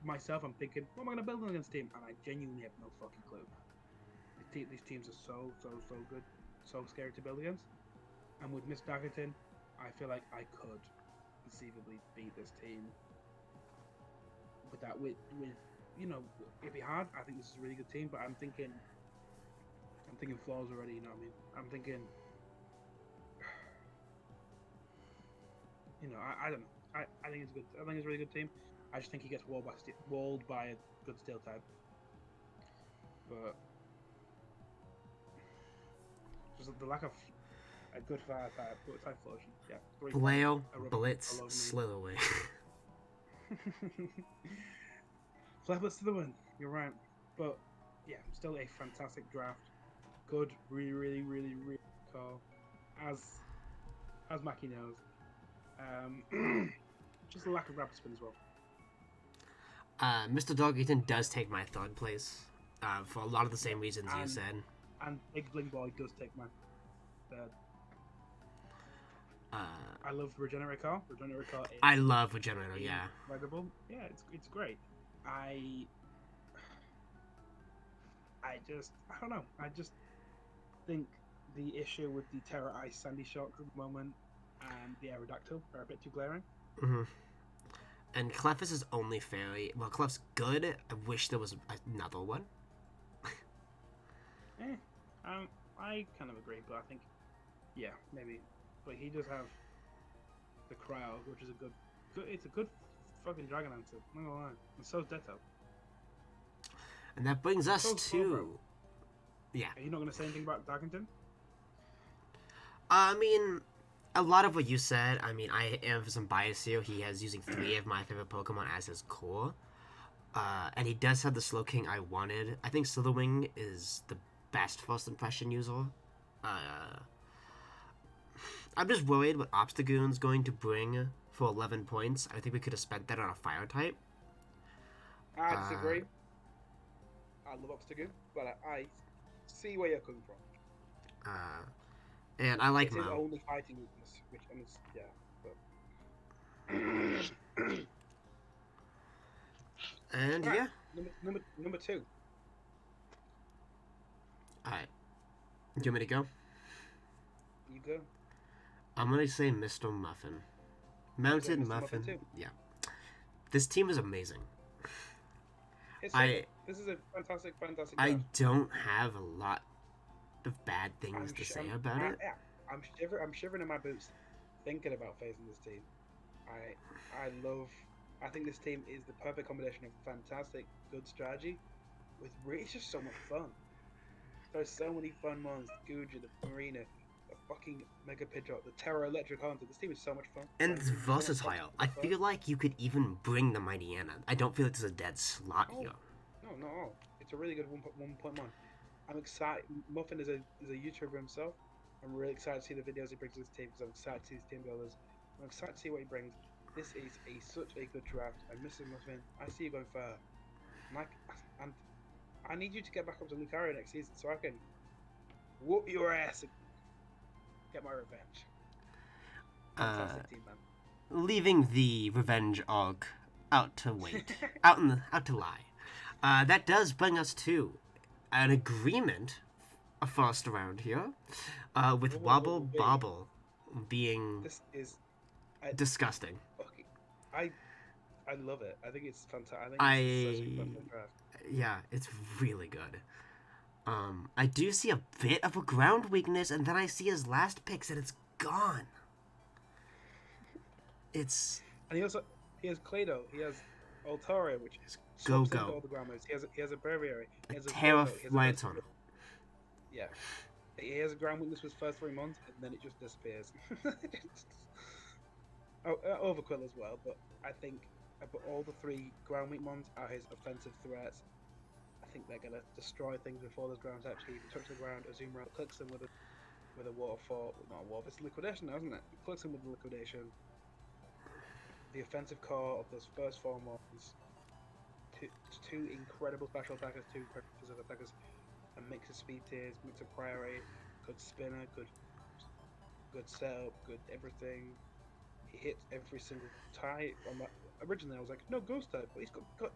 Myself, I'm thinking, what am I going to build against team? And I genuinely have no fucking clue. These teams are so good, so scary to build against. And with Miss Daggerton, I feel like I could conceivably beat this team. With you know, it'd be hard. I think this is a really good team, but I'm thinking flaws already. You know what I mean? I'm thinking, you know, I don't know. I think it's good. I think it's a really good team. I just think he gets walled by a good steel type. But just the lack of a good fire type flotation. Yeah. Blail, Blitz, Slitherwing. Flappers to the win. You're right. But yeah, still a fantastic draft. Good, really call. As Mackie knows. Just a lack of rapid spin as well. Mr. Doggington does take my third place. For a lot of the same reasons you said. And Big Bling Boy does take my third. I love Regenerate Car. I love Regenerator, yeah. Incredible. Yeah, it's great. I don't know. I just think the issue with the Terra Ice Sandy Shocks at the moment and the Aerodactyl are a bit too glaring. Mm-hmm. And Clef's is only fairy. Well, Clef's good. I wish there was another one. I kind of agree, but I think, yeah, maybe. But he does have the Cryo, which is it's a good fucking Dragon answer. I'm not gonna lie. And so's Ditto. And that brings us to... Yeah. Are you not gonna say anything about Darkington? I mean, a lot of what you said, I mean, I have some bias here. He has using 3 of my favorite Pokemon as his core. And he does have the Slowking I wanted. I think Slitherwing is the best first impression user. I'm just worried what Obstagoon's going to bring for 11 points. I think we could have spent that on a fire type. I disagree. I love Obstagoon, but I see where you're coming from. And I like it's his Mount. only fighting weakness, which is but... And right. yeah. Number 2. Alright. Do you want me to go? You go. I'm gonna say Mr. Muffin. Mounted Mr. Muffin. Too. Yeah. This team is amazing. This is a fantastic I draft. don't have a lot of bad things to say about it. Yeah, I'm shivering in my boots thinking about facing this team. I think this team is the perfect combination of fantastic, good strategy with it's just so much fun. There's so many fun ones. The Guja, the Marina, the fucking Mega Pidgeot, the Terra Electric Hunter. This team is so much fun. And it's versatile. I feel like you could even bring the Mightyena. I don't feel like there's a dead slot here. No. It's a really good 1.1. I'm excited. Muffin is a YouTuber himself. I'm really excited to see the videos he brings to this team because I'm excited to see his team builders. I'm excited to see what he brings. This is such a good draft. And Mr. Muffin, I see you going far. And I need you to get back up to Lucario next season so I can whoop your ass and get my revenge. Fantastic team, man. Leaving the revenge arc out to wait, out to lie. That does bring us to an agreement, a first round here, with Wobble Bobble being this is disgusting. Okay. I love it. I think it's fantastic. I think it's such a fun draft. Yeah, it's really good. I do see a bit of a ground weakness, and then I see his last picks, and it's gone. And he has Clado. He has Altaria, which is go. All the ground moves. He has a Breviary. He has a Terra Flyton. Yeah, He has a ground weakness for his first 3 months, and then it just disappears. Overkill as well, but I think all the 3 ground weak mons are his offensive threats. I think they're gonna destroy things before those ground types can even touch the ground. Azumarill clicks them with a waterfall, not a water, it's liquidation now, isn't it? It clicks them with liquidation. The offensive core of those first 4 mons, two incredible special attackers, 2 physical attackers, a mix of speed tiers, mix of priority, good spinner, good setup, good everything. He hits every single type on that. Originally, I was like, no ghost type, but he's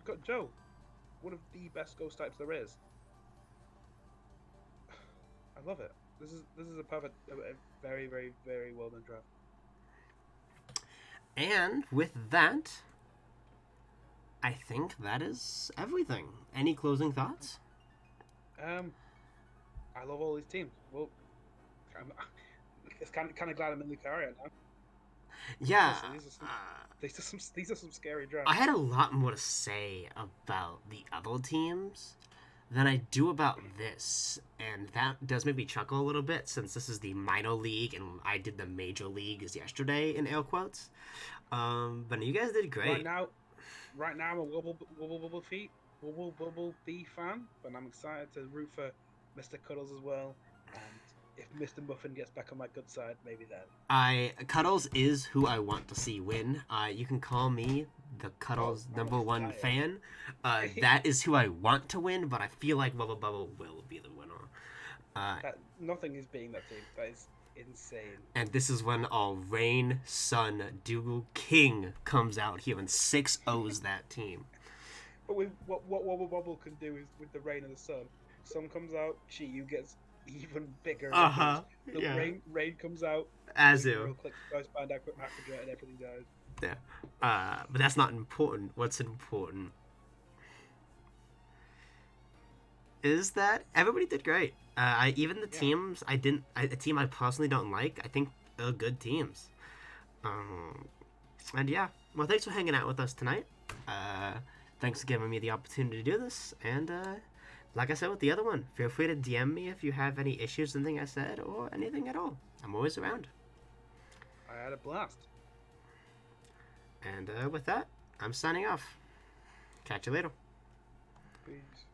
got Joe, one of the best ghost types there is. I love it. This is a very, very, very well done draft. And with that, I think that is everything. Any closing thoughts? I love all these teams. Well, it's kind of glad I'm in Lucaria now. Yeah. These are some scary drafts. I had a lot more to say about the other teams than I do about this, and that does make me chuckle a little bit since this is the minor league and I did the major leagues yesterday in air quotes. But you guys did great. Right now I'm a Wubble Bee fan, but I'm excited to root for Mr. Cuddles as well. And if Mr. Muffin gets back on my good side, maybe then. Cuddles is who I want to see win. You can call me the Cuddles #1 fan. That is who I want to win, but I feel like Bubble Bubble will be the winner. Nothing is beating that team. That is insane. And this is when our Rain, Sun, Dougal King comes out here and 6-0s that team. But with what Wobble Bobble can do is with the Rain and the Sun comes out, Chiyu gets even bigger. Yeah. Rain comes out, Azu. clicks first band, Aquajet, and everything dies. Yeah. But that's not important. What's important is that everybody did great. Even the teams a team I personally don't like, I think are good teams. And yeah, well, thanks for hanging out with us tonight. Thanks for giving me the opportunity to do this. And like I said with the other one, feel free to DM me if you have any issues with anything I said or anything at all. I'm always around. I had a blast. And with that, I'm signing off. Catch you later. Peace.